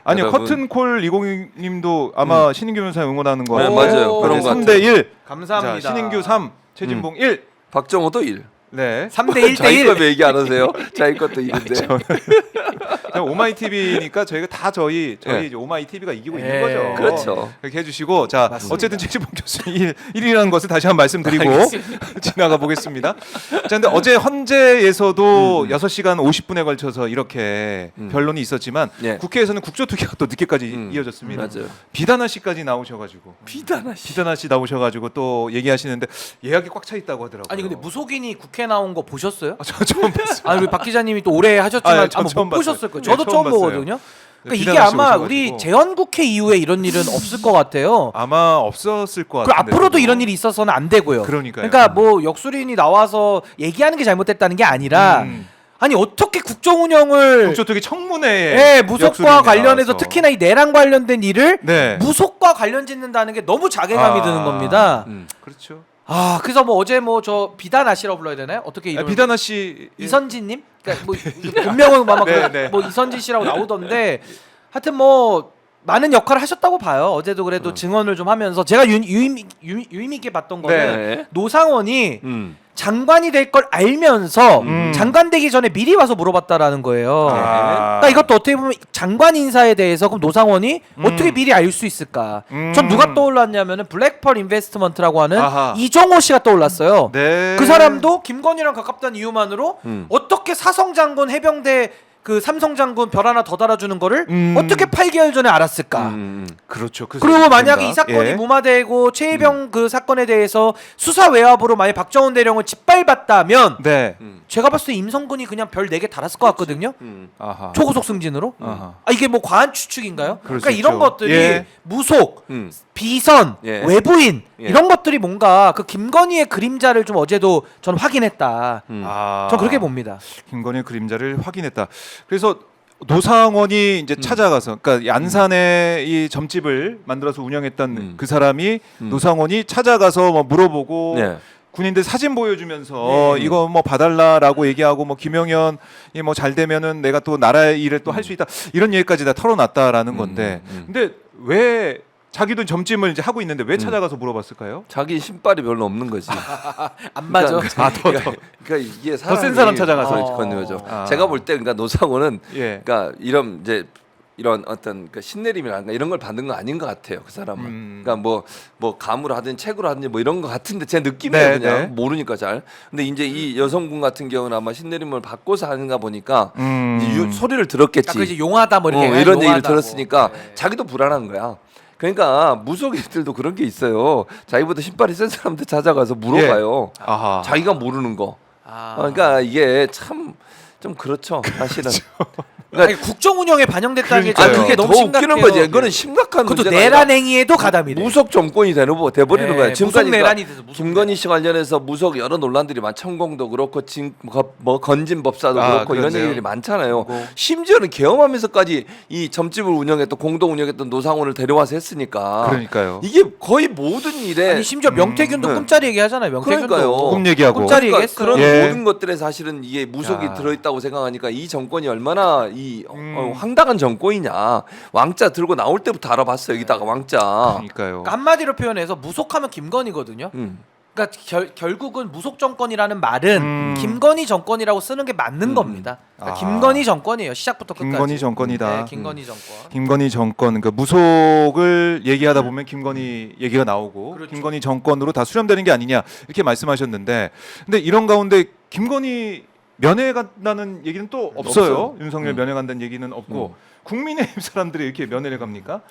아니요 여러분. 커튼콜 20님도 아마 신인규 변호사 응원하는 거. 네, 오, 맞아요. 그런 거 3대 1. 감사합니다. 자, 신인규 3, 최진봉 1. 박정호도 1. 네. 3대 1대 자기 1. 거 얘기 안 하세요? 자기 것도 1인데. 오마이 TV니까 저희가 다 저희 네. 이제 오마이 TV가 이기고 네. 있는 거죠. 그렇죠. 그렇게 해주시고 자 맞습니다. 어쨌든 최진봉 교수님 1위라는 것을 다시 한번 말씀드리고 알겠습니다. 지나가 보겠습니다. 자 근데 어제 헌재에서도 6시간 50분에 걸쳐서 이렇게 변론이 있었지만 네. 국회에서는 국조투기가 또 늦게까지 이어졌습니다. 맞아요. 비단아 씨까지 나오셔가지고 비단아 씨. 비단아 씨 나오셔가지고 또 얘기하시는데 예약이 꽉 차 있다고 하더라고요. 아니 근데 무속인이 국회 나온 거 보셨어요? 저 처음 봤어요. 아니 우리 박 기자님이 또 오래 하셨지만 아, 예, 저 아마 처음 못 보셨을 거예요. 봤어요. 저도 네, 처음 처음 봤어요. 보거든요. 그러니까 이게 비단아 씨 아마 오셔가지고. 우리 재헌국회 이후에 이런 일은 없을 것 같아요. 아마 없었을 것 그 같은데. 앞으로도 이런 일이 있어서는 안 되고요. 그러니까요. 그러니까 뭐 역술인이 나와서 얘기하는 게 잘못됐다는 게 아니라 아니 어떻게 국정 운영을 국조투기 청문회에 예, 무속과 역술인이 관련해서 나와서. 특히나 이 내랑 관련된 일을 네. 무속과 관련 짓는다는 게 너무 자괴감이 아. 드는 겁니다. 그렇죠. 아 그래서 뭐 어제 뭐 저 비단아 씨라고 불러야 되나요? 어떻게 이름? 비단아 씨 이선진님? 그러니까 뭐 본명은 아마 네, 네. 뭐 이선진 씨라고 나오던데 하여튼 뭐 많은 역할을 하셨다고 봐요. 어제도 그래도 증언을 좀 하면서 제가 유임 있게 봤던 거는 네. 노상원이 장관이 될 걸 알면서 장관 되기 전에 미리 와서 물어봤다라는 거예요. 아. 그러니까 이것도 어떻게 보면 장관 인사에 대해서 그럼 노상원이 어떻게 미리 알 수 있을까? 전 누가 떠올랐냐면은 블랙펄 인베스트먼트라고 하는 아하. 이정호 씨가 떠올랐어요. 네. 그 사람도 김건희랑 가깝다는 이유만으로 어떻게 사성 장군 해병대 그 삼성 장군 별 하나 더 달아주는 거를 어떻게 8개월 전에 알았을까? 그렇죠. 그 그리고 생각이 만약에 듭니다. 이 사건이 예. 무마되고 최혜병 그 사건에 대해서 수사 외압으로 만약 박정훈 대령을 짓밟았다면 네. 제가 봤을 때 임성근이 그냥 별 4개 달았을 것 같거든요. 아하. 초고속 승진으로. 아하. 아 이게 뭐 과한 추측인가요? 그럴 그러니까 수 이런 있죠. 것들이 예. 무속, 음. 비선, 예. 외부인 예. 이런 것들이 뭔가 그 김건희의 그림자를 좀 어제도 전 확인했다. 아. 전 그렇게 봅니다. 김건희 그림자를 확인했다. 그래서 노상원이 이제 찾아가서 그러니까 얀산에 이 점집을 만들어서 운영했던 그 사람이 노상원이 찾아가서 뭐 물어보고 네. 군인들 사진 보여주면서 이거 뭐 봐달라라고 얘기하고 뭐 김영현이 뭐 잘 되면은 내가 또 나라 일을 또 할 수 있다 이런 얘기까지 다 털어놨다라는 건데 근데 왜 자기도 점찜을 이제 하고 있는데 왜 찾아가서 물어봤을까요? 자기 신발이 별로 없는 거지. 안 맞아. 그러니까 이게 더 센 사람 찾아가서 그런 거죠. 아. 제가 볼 때 그러니까 노상호는 예. 그러니까 이런 어떤 그 신내림이랄까 이런 걸 받는 건 아닌 것 같아요. 그 사람은. 그러니까 뭐 감으로 하든 책으로 하든 뭐 이런 것 같은데 제 느낌이에요. 네, 그냥 네. 모르니까 잘. 근데 이제 이 여성분 같은 경우는 아마 신내림을 받고서 하는가 보니까 이제 소리를 들었겠지. 약간 이제 용하다 뭐 이렇게 이런 얘기를 용하다고. 들었으니까 네. 자기도 불안한 거야. 그러니까 무속인들도 그런 게 있어요. 자기보다 신발이 센 사람들 찾아가서 물어봐요. 아하. 자기가 모르는 거. 아. 그러니까 이게 참 좀 그렇죠. 사실은. 아니, 국정 운영에 반영됐다는 게 그러니까요. 그게 더 너무 심각해요. 웃기는 거지. 이거는 심각한 그것도 문제가 내란 아니라 행위에도 가담이네. 무속 정권이 돼버리는 네, 거야. 무속 지금까지 내란이 돼서 무속 김건희 씨 관련해서 무속 여러 논란들이 천공도 그렇고 뭐 건진법사도 그렇고 이런 그렇네요. 얘기들이 많잖아요. 심지어는 계엄하면서까지 이 점집을 운영했던 공동 운영했던 노상훈을 데려와서 했으니까. 그러니까요. 이게 거의 모든 일에 아니 심지어 명태균도 네. 꿈짜리 얘기하잖아요. 명태균도 그러니까요. 꿈 얘기하고. 꿈짜리 그러니까 얘기했어요. 그런 예. 모든 것들에 사실은 이게 무속이 야. 들어있다고 생각하니까 이 정권이 얼마나 황당한 정권이냐. 왕자 들고 나올 때부터 알아봤어요. 여기다가 왕자. 그러니까요. 그러니까 한마디로 표현해서 무속하면 김건희거든요. 음. 그러니까 결국은 무속 정권이라는 말은 김건희 정권이라고 쓰는 게 맞는 겁니다. 그러니까 아. 김건희 정권이에요. 시작부터 끝까지. 김건희 정권이다. 네, 김건희 정권. 김건희 정권, 그러니까 무속을 얘기하다 보면 김건희 얘기가 나오고 그렇죠. 김건희 정권으로 다 수렴되는 게 아니냐 이렇게 말씀하셨는데, 근데 이런 가운데 김건희 면회 간다는 얘기는 또 없어요. 윤석열 면회 간다는 얘기는 없고 국민의힘 사람들이 이렇게 면회를 갑니까?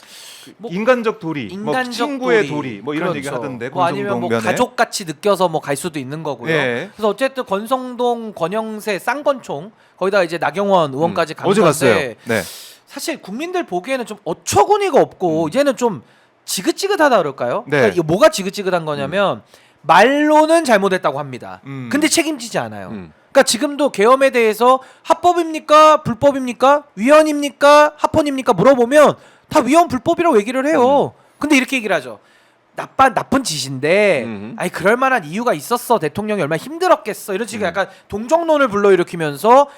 뭐 인간적 도리, 뭐 인간적 친구의 도리, 뭐 이런 그렇죠. 얘기 하던데 뭐 아니면 뭐 권성동 면회. 가족같이 느껴서 뭐 갈 수도 있는 거고요. 예. 그래서 어쨌든 권성동, 권영세, 쌍권총 거기다 이제 나경원 의원까지 간 어제 갔어요. 건데 네. 사실 국민들 보기에는 좀 어처구니가 없고 이제는 좀 지긋지긋하다 그럴까요? 네. 그러니까 이게 뭐가 지긋지긋한 거냐면 말로는 잘못했다고 합니다. 근데 책임지지 않아요. 그러니까 지금도 계엄에 대해서 합법입니까? 불법입니까? 위헌입니까? 합헌입니까? 물어보면 다 위헌 불법이라고 얘기를 해요. 근데 이렇게 얘기를 하죠. 나쁜 짓인데 아니 그럴 만한 이유가 있었어. 대통령이 얼마나 힘들었겠어. 이런 식의 약간 동정론을 불러일으키면서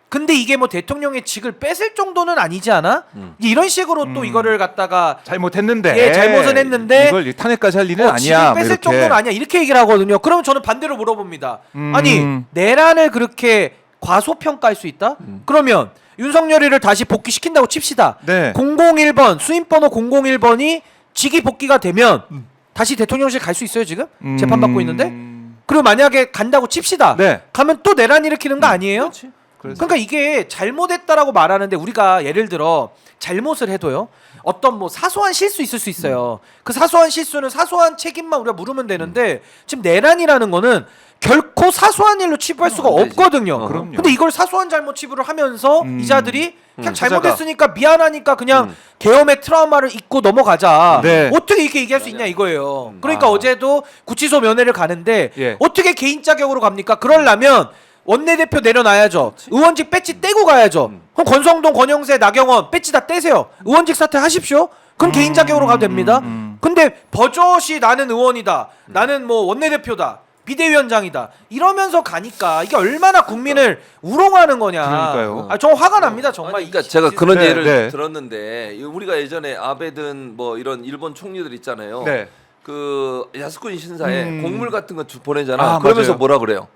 근데 이게 뭐 대통령의 직을 뺏을 정도는 아니지 않아? 이런 식으로 또 이거를 갖다가 잘못했는데. 예, 잘못은 했는데 이걸 탄핵까지 할 일은 아니야. 직을 뭐 뺏을 이렇게. 정도는 아니야. 이렇게 얘기를 하거든요. 그러면 저는 반대로 물어봅니다. 아니 내란을 그렇게 과소평가할 수 있다? 그러면 윤석열이를 다시 복귀시킨다고 칩시다. 네. 001번 수임번호 001번이 직위 복귀가 되면 다시 대통령실 갈 수 있어요 지금? 재판받고 있는데? 그리고 만약에 간다고 칩시다. 네. 가면 또 내란 일으키는 거 아니에요? 그래서 그러니까 이게 잘못했다라고 말하는데 우리가 예를 들어 잘못을 해도요 어떤 뭐 사소한 실수 있을 수 있어요. 그 사소한 실수는 사소한 책임만 우리가 물으면 되는데 지금 내란이라는 거는 결코 사소한 일로 치부할 수가 안 되지. 없거든요. 그럼요. 근데 이걸 사소한 잘못 치부를 하면서 이자들이 그냥 찾아가. 잘못했으니까 미안하니까 그냥 계엄의 트라우마를 잊고 넘어가자. 네. 어떻게 이렇게 얘기할 수 있냐 이거예요. 그러니까 아. 어제도 구치소 면회를 가는데 예. 어떻게 개인 자격으로 갑니까? 그러려면 원내대표 내려놔야죠. 의원직 배지 떼고 가야죠. 그럼 권성동, 권영세, 나경원 배지 다 떼세요. 의원직 사퇴하십시오. 그럼 개인 자격으로 가도 됩니다. 근데 버젓이 나는 의원이다. 나는 뭐 원내대표다. 비대위원장이다. 이러면서 가니까 이게 얼마나 국민을 우롱하는 거냐. 그러니까요. 아, 저 화가 납니다. 정말. 아니, 그러니까 제가 그런 네, 예를 네. 들었는데 우리가 예전에 아베든 뭐 이런 일본 총리들 있잖아요. 네. 그 야스쿠니 신사에 곡물 같은 거 보내잖아. 아, 그러면서 맞아요. 뭐라 그래요?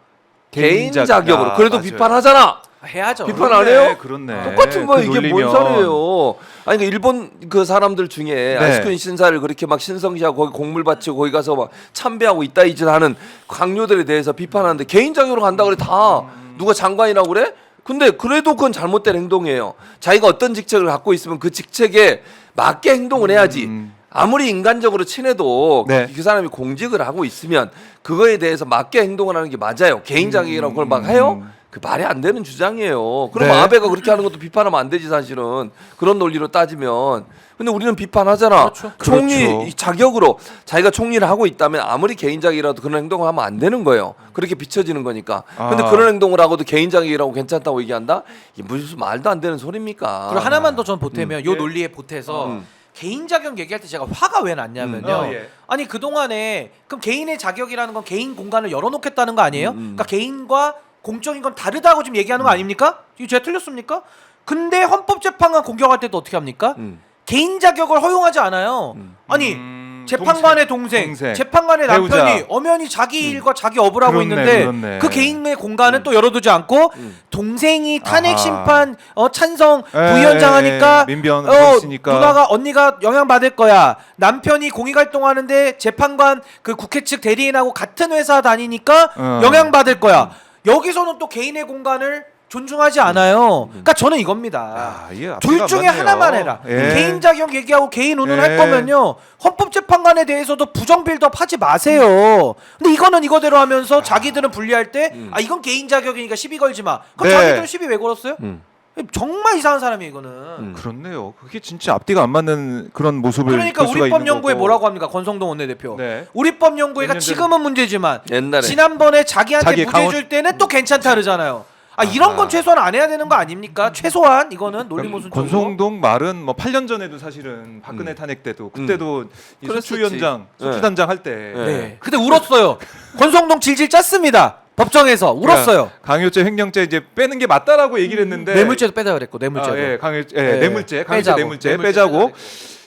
개인 개인 자격으로. 아, 그래도 맞아요. 비판하잖아. 해야죠. 비판 안 해요? 그렇네. 똑같은 거야. 그 이게 뭔 논리면. 소리예요? 아니 그 일본 그 사람들 중에 네. 야스쿠니 신사를 그렇게 막 신성시하고 거기 곡물 바치고 거기 가서 막 참배하고 있다 이 짓 하는 강요들에 대해서 비판하는데 개인 자격으로 간다 그래 다 누가 장관이라고 그래? 근데 그래도 그건 잘못된 행동이에요. 자기가 어떤 직책을 갖고 있으면 그 직책에 맞게 행동을 해야지. 아무리 인간적으로 친해도 네. 그 사람이 공직을 하고 있으면 그거에 대해서 맞게 행동을 하는 게 맞아요. 개인 자격이라고 그걸 막 해요? 그 말이 안 되는 주장이에요. 그러면 네. 아베가 그렇게 하는 것도 비판하면 안 되지 사실은. 그런 논리로 따지면. 근데 우리는 비판하잖아. 그렇죠. 총리 그렇죠. 자격으로 자기가 총리를 하고 있다면 아무리 개인 자격이라도 그런 행동을 하면 안 되는 거예요. 그렇게 비춰지는 거니까. 근데 아. 그런 행동을 하고도 개인 자격이라고 괜찮다고 얘기한다? 이게 무슨 말도 안 되는 소리입니까? 그리고 하나만 더 전 보태면 예. 요 논리에 보태서 개인 자격 얘기할 때 제가 화가 왜 났냐면요. 예. 아니 그동안에 그럼 개인의 자격이라는 건 개인 공간을 열어놓겠다는 거 아니에요? 그러니까 개인과 공적인 건 다르다고 지금 얘기하는 거 아닙니까? 이거 제가 틀렸습니까? 근데 헌법재판관 공격할 때도 어떻게 합니까? 개인 자격을 허용하지 않아요. 아니 재판관의 동생, 재판관의 배우자. 남편이 엄연히 자기 일과 자기 업을 하고 그렇네, 있는데 그렇네. 그 개인의 공간은 또 열어두지 않고 동생이 탄핵 아하. 심판 찬성 예, 부위원장 하니까 민변 있으니까 누나가 언니가 영향 받을 거야. 남편이 공익활동하는데 재판관 그 국회 측 대리인하고 같은 회사 다니니까 영향 받을 거야. 여기서는 또 개인의 공간을 존중하지 않아요. 그러니까 저는 이겁니다. 이게 둘 앞뒤가 중에 안 맞네요. 하나만 해라. 예. 개인 자격 얘기하고 개인 운운 예. 할 거면요. 헌법재판관에 대해서도 부정 빌드업 하지 마세요. 근데 이거는 이거대로 하면서 자기들은 분리할 때 이건 개인 자격이니까 시비 걸지 마. 그럼 네. 자기들은 시비 왜 걸었어요? 정말 이상한 사람이에요, 이거는. 그렇네요. 그게 진짜 앞뒤가 안 맞는 그런 모습을 그러니까 볼 수가 우리법연구회 있는 거고. 뭐라고 합니까? 권성동 원내대표. 네. 우리법연구회가 몇 년 지금은 문제지만 옛날에 지난번에 자기한테 자기 무죄 강원- 줄 때는 또 괜찮다 그러잖아요. 이런 건 최소한 안 해야 되는 거 아닙니까? 최소한 이거는 논리 모순. 권성동 말은 뭐 8년 전에도 사실은 박근혜 탄핵 때도 그때도 이 그랬었지. 소추위원장, 소추단장 할 때 네. 근데 울었어요. 권성동 질질 짰습니다. 법정에서 울었어요. 강요죄, 횡령죄 이제 빼는 게 맞다라고 얘기를 했는데 뇌물죄도 빼다 그랬고 뇌물죄도. 뇌물죄, 강요죄, 빼자고. 뇌물죄 빼자고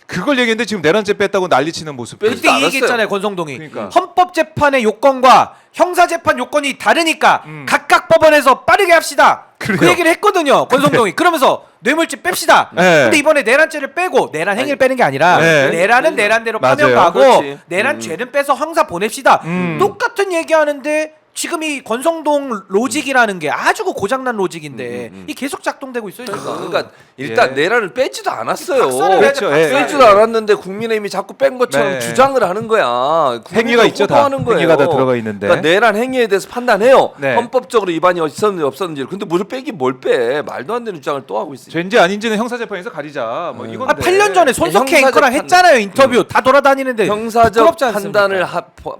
그걸 얘기했는데 지금 내란죄 뺐다고 난리치는 모습. 빼지 그때 이 않았어요. 얘기했잖아요, 권성동이. 그러니까. 헌법재판의 요건과 형사재판 요건이 다르니까 각각 법원에서 빠르게 합시다. 그 그래요. 얘기를 했거든요, 권성동이. 그러면서 뇌물죄 뺍시다. 네. 근데 이번에 내란죄를 빼고 내란 행위를 빼는 게 아니라 네. 내란은 내란대로 맞아요. 파면 가고 그렇지. 내란죄는 빼서 형사 보냅시다. 똑같은 얘기하는데 지금 이 권성동 로직이라는 게 아주 고장난 로직인데 이 계속 작동되고 있어요, 지금. 그러니까 일단 예. 내란을 빼지도 않았어요. 박살을 내야 돼, 그렇죠. 박살. 빼지도 않았는데 국민의힘이 자꾸 뺀 것처럼 네. 주장을 하는 거야. 행위가 있죠, 다. 하는 거예요. 행위가 다 들어가 있는데. 그러니까 내란 행위에 대해서 판단해요. 네. 헌법적으로 위반이 있었는지 없었는지. 근데 무슨 빼기 뭘 빼? 말도 안 되는 주장을 또 하고 있어요. 죄인지 아닌지는 형사재판에서 가리자. 뭐 이건데. 8년 전에 손석희 형사재판- 앵커랑 했잖아요, 인터뷰. 다 돌아다니는데 형사적 부끄럽지 않습니까? 판단을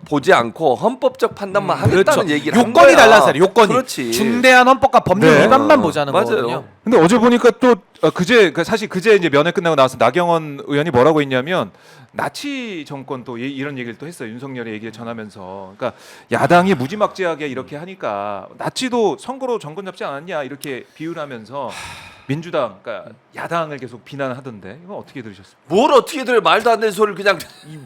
보지 않고 헌법적 판단만 하겠다는 그렇죠. 얘기를 한 요건이 거야. 달라서 요건이 그렇지. 중대한 헌법과 법률 네. 위반만 보자는 맞아요. 거거든요. 근데 어제 보니까 또 사실 그제 이제 면회 끝나고 나와서 나경원 의원이 뭐라고 했냐면 나치 정권 또 이런 얘기를 또 했어요. 윤석열의 얘기를 전하면서. 그러니까 야당이 무지막지하게 이렇게 하니까 나치도 선거로 정권 잡지 않았냐 이렇게 비유를 하면서 민주당 그러니까 야당을 계속 비난하던데 이거 어떻게 들으셨습니까? 뭘 어떻게 들어 말도 안 되는 소리를 그냥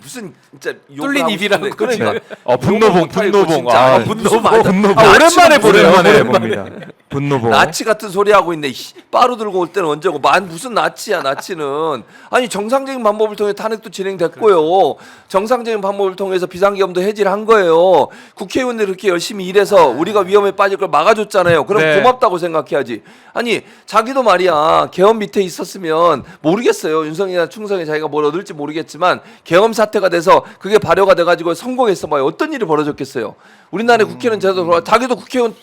무슨 진짜 욕을 뚫린 하고 입이라는 싶은데. 그러니까 분노봉 분노봉 분노봉 오랜만에 보네요. 오랜만에 봅니다. 분노봉. 나치 같은 소리 하고 있네. 빠루 들고 올 때는 언제고 무슨 나치야 나치는. 아니 정상적인 방법을 통해 탄핵도 진행됐고요. 정상적인 방법을 통해서 비상계엄도 해지를 한 거예요. 국회의원들이 그렇게 열심히 일해서 우리가 위험에 빠질 걸 막아줬잖아요. 그럼 네. 고맙다고 생각해야지. 아니 자기도 말이야 계엄 밑에 있었으면 모르겠어요. 윤석열이나 충성에 자기가 뭘 얻을지 모르겠지만 계엄 사태가 돼서 그게 발효가 돼가지고 성공했어 봐요. 어떤 일이 벌어졌겠어요. 우리나라의 국회는 제대로 돌아 자기도 국회의원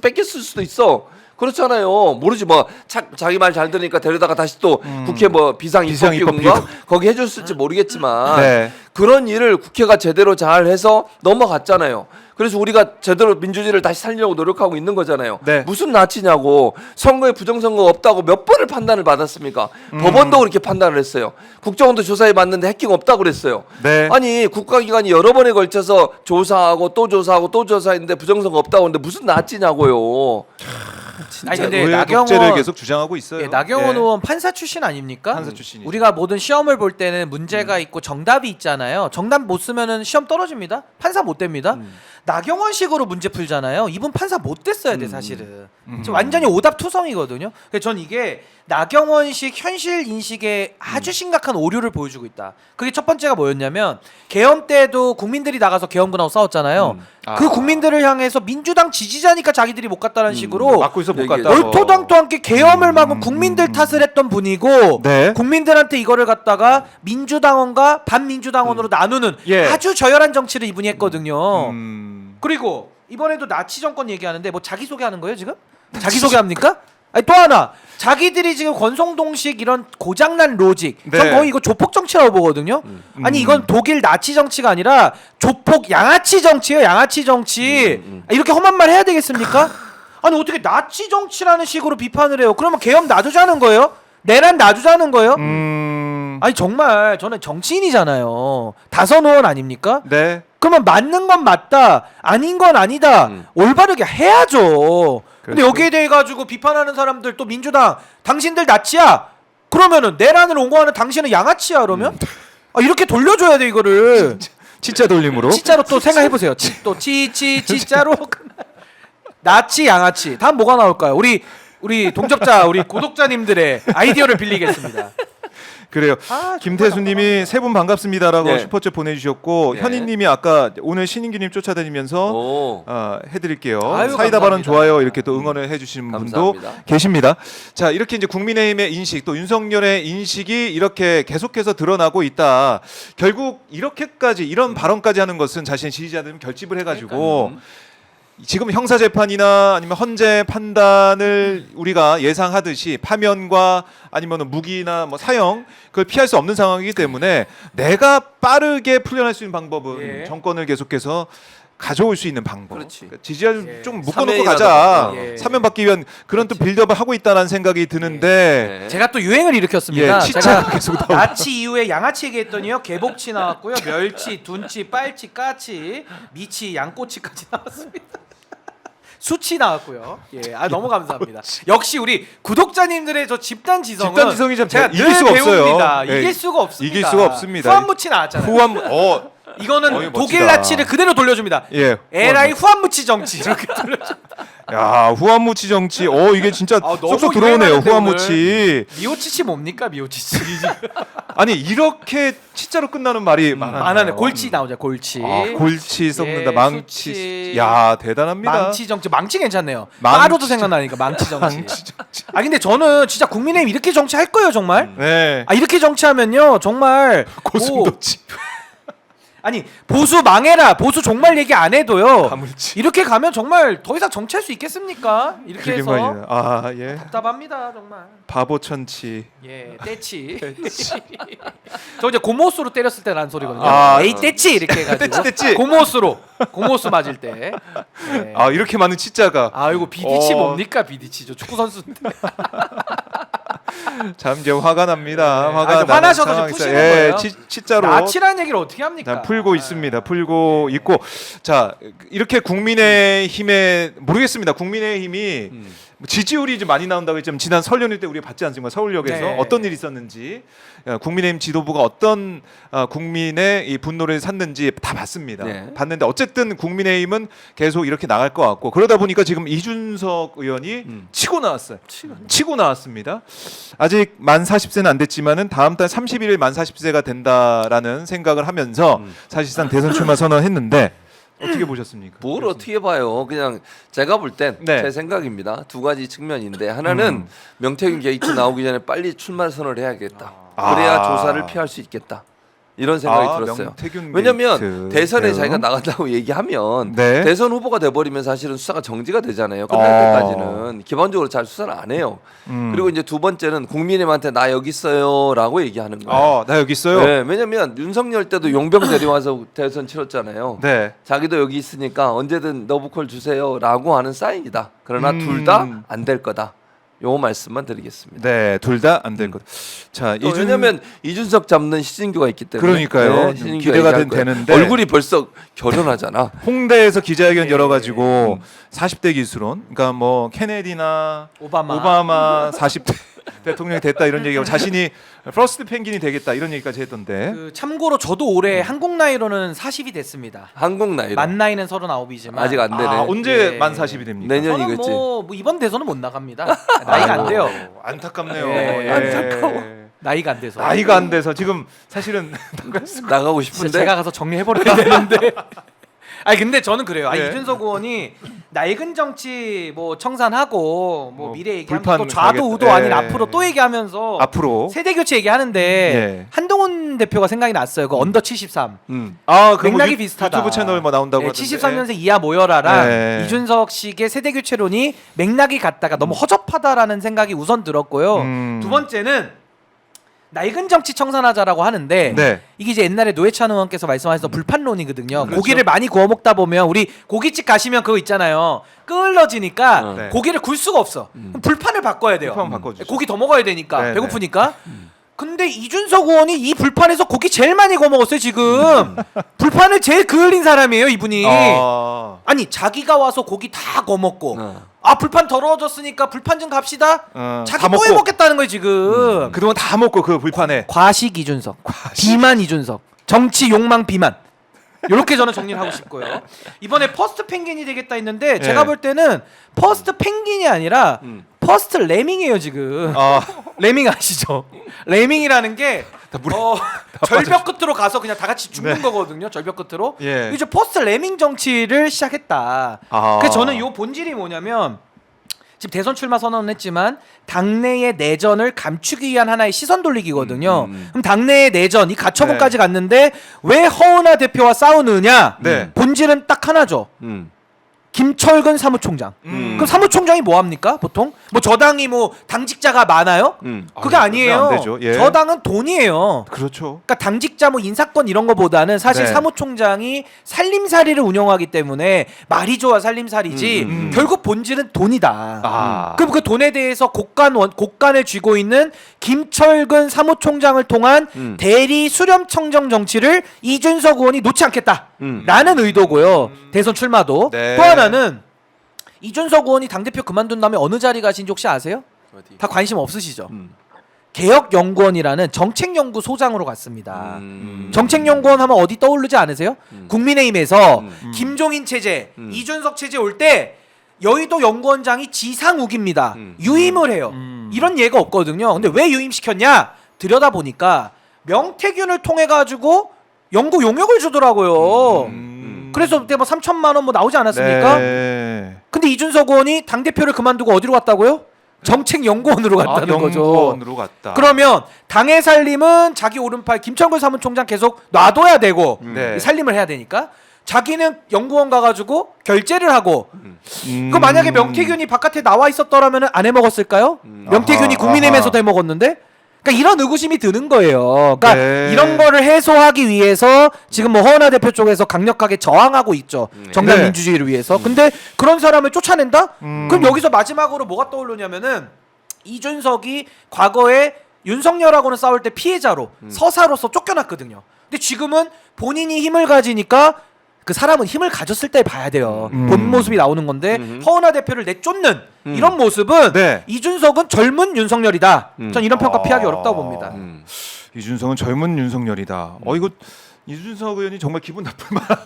뺏겼을 수도 있어. 그렇잖아요. 모르지 뭐 자기 말 잘 들으니까 데려다가 다시 또 국회 뭐 비상입법기구인가 거기 해줬을지 모르겠지만 네. 그런 일을 국회가 제대로 잘 해서 넘어갔잖아요. 그래서 우리가 제대로 민주주의를 다시 살리려고 노력하고 있는 거잖아요. 네. 무슨 나치냐고. 선거에 부정선거가 없다고 몇 번을 판단을 받았습니까? 법원도 그렇게 판단을 했어요. 국정원도 조사해 봤는데 해킹 없다고 그랬어요. 네. 아니 국가기관이 여러 번에 걸쳐서 조사하고 또 조사하고 또 조사했는데 부정선거 없다고 하는데 무슨 나치냐고요. 아니 근데 의회 나경원 독재를 계속 주장하고 있어요. 예, 나경원 예. 의원 판사 출신 아닙니까? 판사 출신이죠. 우리가 모든 시험을 볼 때는 문제가 있고 정답이 있잖아요. 정답 못 쓰면은 시험 떨어집니다. 판사 못 됩니다. 나경원식으로 문제 풀잖아요. 이분 판사 못 됐어야 돼 사실은. 지금 완전히 오답투성이거든요. 그래서 전 이게 나경원식 현실 인식에 아주 심각한 오류를 보여주고 있다. 그게 첫 번째가 뭐였냐면 계엄 때도 국민들이 나가서 계엄군하고 싸웠잖아요. 그 국민들을 향해서 민주당 지지자니까 자기들이 못 갔다는 식으로 막고 있어 못 얘기해. 갔다. 얼토당토하게 계엄을 막은 국민들 탓을 했던 분이고 네. 국민들한테 이거를 갖다가 민주당원과 반민주당원으로 나누는 예. 아주 저열한 정치를 이분이 했거든요. 그리고 이번에도 나치 정권 얘기하는데 뭐 자기소개하는 거예요 지금? 자기소개합니까? 아니 또 하나 자기들이 지금 권성동식 이런 고장난 로직 네. 전 거의 이거 조폭 정치라고 보거든요. 아니 이건 독일 나치 정치가 아니라 조폭 양아치 정치예요. 양아치 정치. 이렇게 험한 말 해야 되겠습니까? 아니 어떻게 나치 정치라는 식으로 비판을 해요? 그러면 계엄 놔두자는 거예요? 내란 놔두자는 거예요? 아니 정말 저는 정치인이잖아요. 다선 의원 아닙니까? 네. 그러면 맞는 건 맞다, 아닌 건 아니다. 올바르게 해야죠. 근데 그렇죠. 여기에 대해 가지고 비판하는 사람들 또 민주당 당신들 나치야. 그러면은 내란을 옹호하는 당신은 양아치야 그러면? 아, 이렇게 돌려줘야 돼 이거를. 진짜 돌림으로. 진짜로 또 생각해 보세요. 또 진짜로 나치 양아치. 다음 뭐가 나올까요? 우리 동접자 우리 구독자님들의 아이디어를 빌리겠습니다. 그래요. 아, 김태수님이 세 분 반갑습니다라고 네. 슈퍼챗 보내주셨고 네. 현희님이 아까 오늘 신인규님 쫓아다니면서 오. 해드릴게요. 아유, 사이다 발언 감사합니다. 좋아요 이렇게 또 응원을 해주시는 분도 감사합니다. 계십니다. 자 이렇게 이제 국민의힘의 인식 또 윤석열의 인식이 이렇게 계속해서 드러나고 있다. 결국 이렇게까지 이런 발언까지 하는 것은 자신의 지지자들은 결집을 해가지고. 지금 형사 재판이나 아니면 헌재 판단을 우리가 예상하듯이 파면과 아니면 무기나 뭐 사형 그걸 피할 수 없는 상황이기 때문에 내가 빠르게 풀려날 수 있는 방법은 예. 정권을 계속해서 가져올 수 있는 방법. 그렇지. 그러니까 지지자를 예. 좀 묶어놓고 사면이라도 가자. 예. 사면 받기 위한 그런 또 빌드업을 하고 있다는 생각이 드는데 네. 제가 또 유행을 일으켰습니다. 예, 치자 제가 계속 나오고. 나치 이후에 양아치 얘기했더니요. 개복치 나왔고요. 멸치, 둔치, 빨치, 까치, 미치, 양꼬치까지 나왔습니다. 수치 나왔고요. 예, 너무 감사합니다. 역시 우리 구독자님들의 저 집단 지성은 집단 지성이 참 제가 이길 늘 수가 없어요. 배웁니다. 예, 이길 수가 없습니다. 이길 수가 없습니다. 후한무치 나왔잖아요. 이거는 멋지다. 독일 나치를 그대로 돌려줍니다. 예. 에라이 후한무치 정치 이렇게 돌려줍니다. 야 후한무치 정치. 이게 진짜 너무 쏙쏙 들어오네요. 유행하는데, 후한무치. 미오치치 뭡니까 미오치치? 아니 이렇게 치자로 끝나는 말이 많아요. 많아요. 골치 나오죠. 골치. 골치 썩는다. 예, 망치. 수치. 야 대단합니다. 망치 정치. 망치 괜찮네요. 망치 빠로도 생각나니까 망치 정치. 망치 정치. 아 근데 저는 진짜 국민의힘 이렇게 정치할 거예요 정말. 네. 이렇게 정치하면요 정말 고슴도치. 아니 보수 망해라 보수 종말 얘기 안 해도요. 가물치. 이렇게 가면 정말 더 이상 정치할 수 있겠습니까? 이렇게 그게 해서 말이야. 예. 답답합니다 정말. 바보천치. 예, 떼치. 저 이제 고모스로 때렸을 때 난 소리거든요. 아, 에이 떼치 이렇게 해가지고. 떼치. 고모스 맞을 때. 예. 이렇게 많은 치자가 이거 비디치 어. 뭡니까 비디치 저 축구 선수인데. 참 이제 화가 납니다. 네. 화가 좀 나는 화나셔서 좀 상황에서 푸시는 예, 거예요. 치자로 나치라는 얘기를 어떻게 합니까? 자, 풀고 있습니다. 풀고 있고 자 이렇게 국민의힘의 모르겠습니다. 국민의힘이 지지율이 좀 많이 나온다고 했지만 지난 설 연휴 때 우리가 봤지 않습니까? 서울역에서 네. 어떤 일이 있었는지 국민의힘 지도부가 어떤 국민의 이 분노를 샀는지 다 봤습니다. 네. 봤는데 어쨌든 국민의힘은 계속 이렇게 나갈 것 같고 그러다 보니까 지금 이준석 의원이 치고 나왔어요. 치고 나왔습니다. 아직 만 40세는 안 됐지만은 다음 달 31일 만 40세가 된다라는 생각을 하면서 사실상 대선 출마 선언했는데 어떻게 보셨습니까? 뭘 어떻게 봐요? 그냥 제가 볼 땐 제 네. 생각입니다. 두 가지 측면인데 하나는 명태균 게이트 나오기 전에 빨리 출마 선언을 해야겠다. 그래야 조사를 피할 수 있겠다. 이런 생각이 들었어요. 명태균 왜냐면 게이트. 대선에 그래요? 자기가 나간다고 얘기하면 네. 대선 후보가 돼버리면 사실은 수사가 정지가 되잖아요. 끝날 때까지는 기본적으로 잘 수사를 안 해요. 그리고 이제 두 번째는 국민의힘한테 나 여기 있어요라고 얘기하는 거예요. 나 여기 있어요. 네, 왜냐면 윤석열 때도 용병 데려와서 대선 치렀잖아요. 네. 자기도 여기 있으니까 언제든 너브콜 주세요라고 하는 사인이다. 그러나 둘 다 안 될 거다. 요 말씀만 드리겠습니다. 네, 둘 다 안 될 것. 자, 또 왜냐면 이준석 잡는 시진규가 있기 때문에 그러니까요. 시진규가 기대가 얘기할 거예요. 되는데. 얼굴이 벌써 결연하잖아. 홍대에서 기자회견 열어가지고 40대 기수론, 그러니까 뭐 케네디나 오바마 40대 대통령이 됐다 이런 얘기하고 자신이 퍼스트 펭귄이 되겠다 이런 얘기까지 했던데. 참고로 저도 올해 한국 나이로는 40이 됐습니다. 한국 나이로 만 나이는 39이지만 아직 안 되네. 언제 예. 만 40이 됩니까? 내년이겠지. 저는 뭐 이번 대선은 못 나갑니다. 나이가 안 돼요. 안타깝네요. 예. 안타까워. 나이가 안 돼서. 나이가 안 돼서 지금 사실은 나가고 진짜 싶은데 제가 가서 정리해버려야 되는데. 아니 근데 저는 그래요. 예. 이준석 의원이 낡은 정치 뭐 청산하고 뭐 미래 얘기하면 불판 또 좌도 가겠다. 우도 아닌 예. 앞으로 또 얘기하면서 앞으로 세대 교체 얘기하는데 예. 한동훈 대표가 생각이 났어요. 그 언더 73. 그 맥락이 뭐 비슷하다. 유튜브 채널 뭐 나온다고 네, 하던데. 73년생 이하 모여라랑 네. 이준석식의 세대 교체론이 맥락이 같다가 너무 허접하다라는 생각이 우선 들었고요. 두 번째는 낡은 정치 청산하자라고 하는데 네. 이게 이제 옛날에 노회찬 의원께서 말씀하셨던 불판론이거든요. 그렇죠. 고기를 많이 구워 먹다 보면 우리 고깃집 가시면 그거 있잖아요. 끓러지니까 네. 고기를 굴 수가 없어. 그럼 불판을 바꿔야 돼요. 불판 바꿔주죠. 고기 더 먹어야 되니까 네, 배고프니까. 근데 이준석 의원이 이 불판에서 고기 제일 많이 구워 먹었어요 지금. 불판을 제일 그을린 사람이에요 이분이. 아니 자기가 와서 고기 다 구워 먹고 아 불판 더러워졌으니까 불판 좀 갑시다. 자기 다 또 먹고. 해먹겠다는 거예요 지금. 그동안 다 먹고 그 불판에 과식 이준석, 비만 이준석, 정치 욕망 비만. 이렇게 저는 정리를 하고 싶고요. 이번에 퍼스트 펭귄이 되겠다 했는데 제가 볼 때는 퍼스트 펭귄이 아니라 퍼스트 레밍이에요 지금. 레밍 아시죠? 레밍이라는 게 절벽 끝으로 가서 그냥 다 같이 죽는 거거든요. 절벽 끝으로. 예. 이제 퍼스트 레밍 정치를 시작했다. 그래서 저는 이 본질이 뭐냐면 지금 대선 출마 선언은 했지만 당내의 내전을 감추기 위한 하나의 시선 돌리기거든요. 그럼 당내의 내전 이 가처분까지 갔는데 왜 허은하 대표와 싸우느냐? 네. 본질은 딱 하나죠. 김철근 사무총장. 그럼 사무총장이 뭐 합니까? 보통 뭐 저당이 뭐 당직자가 많아요? 그게 아, 아니에요. 안 되죠. 예. 저당은 돈이에요. 그렇죠. 그러니까 당직자 뭐 인사권 이런 거보다는 사실 네. 사무총장이 살림살이를 운영하기 때문에 말이 좋아 살림살이지 결국 본질은 돈이다. 그럼 그 돈에 대해서 곡간을 쥐고 있는 김철근 사무총장을 통한 대리 수렴청정 정치를 이준석 의원이 놓지 않겠다라는 의도고요. 대선 출마도. 네. 또 하나는 이준석 의원이 당대표 그만둔 다음에 어느 자리 가신지 혹시 아세요? 어디? 다 관심 없으시죠? 개혁연구원이라는 정책연구소장으로 갔습니다. 정책연구원 하면 어디 떠오르지 않으세요? 국민의힘에서 김종인 체제, 이준석 체제 올 때 여의도 연구원장이 지상욱입니다. 유임을 해요. 이런 예가 없거든요. 근데 왜 유임시켰냐? 들여다보니까 명태균을 통해 가지고 연구 용역을 주더라고요. 그래서 그때 뭐 3천만 원 뭐 나오지 않았습니까? 네. 근데 이준석 의원이 당대표를 그만두고 어디로 갔다고요? 정책연구원으로 갔다는 거죠. 연구원으로 갔다. 그러면 당의 살림은 자기 오른팔 김철근 사무총장 계속 놔둬야 되고 네. 살림을 해야 되니까 자기는 연구원 가가지고 결제를 하고 그 만약에 명태균이 바깥에 나와 있었더라면 안 해먹었을까요? 명태균이 아하, 국민의힘에서도 해먹었는데 그러니까 이런 의구심이 드는 거예요. 그러니까 네. 이런 거를 해소하기 위해서 지금 뭐 허은하 대표 쪽에서 강력하게 저항하고 있죠. 정당 네. 민주주의를 위해서. 근데 그런 사람을 쫓아낸다? 그럼 여기서 마지막으로 뭐가 떠오르냐면은 이준석이 과거에 윤석열하고는 싸울 때 피해자로 서사로서 쫓겨났거든요. 근데 지금은 본인이 힘을 가지니까 그 사람은 힘을 가졌을 때 봐야 돼요. 본 모습이 나오는 건데 허은하 대표를 내쫓는 이런 모습은 네. 이준석은 젊은 윤석열이다. 전 이런 평가 피하기 어렵다고 봅니다. 이준석은 젊은 윤석열이다. 이거 이준석 의원이 정말 기분 나쁠 만한.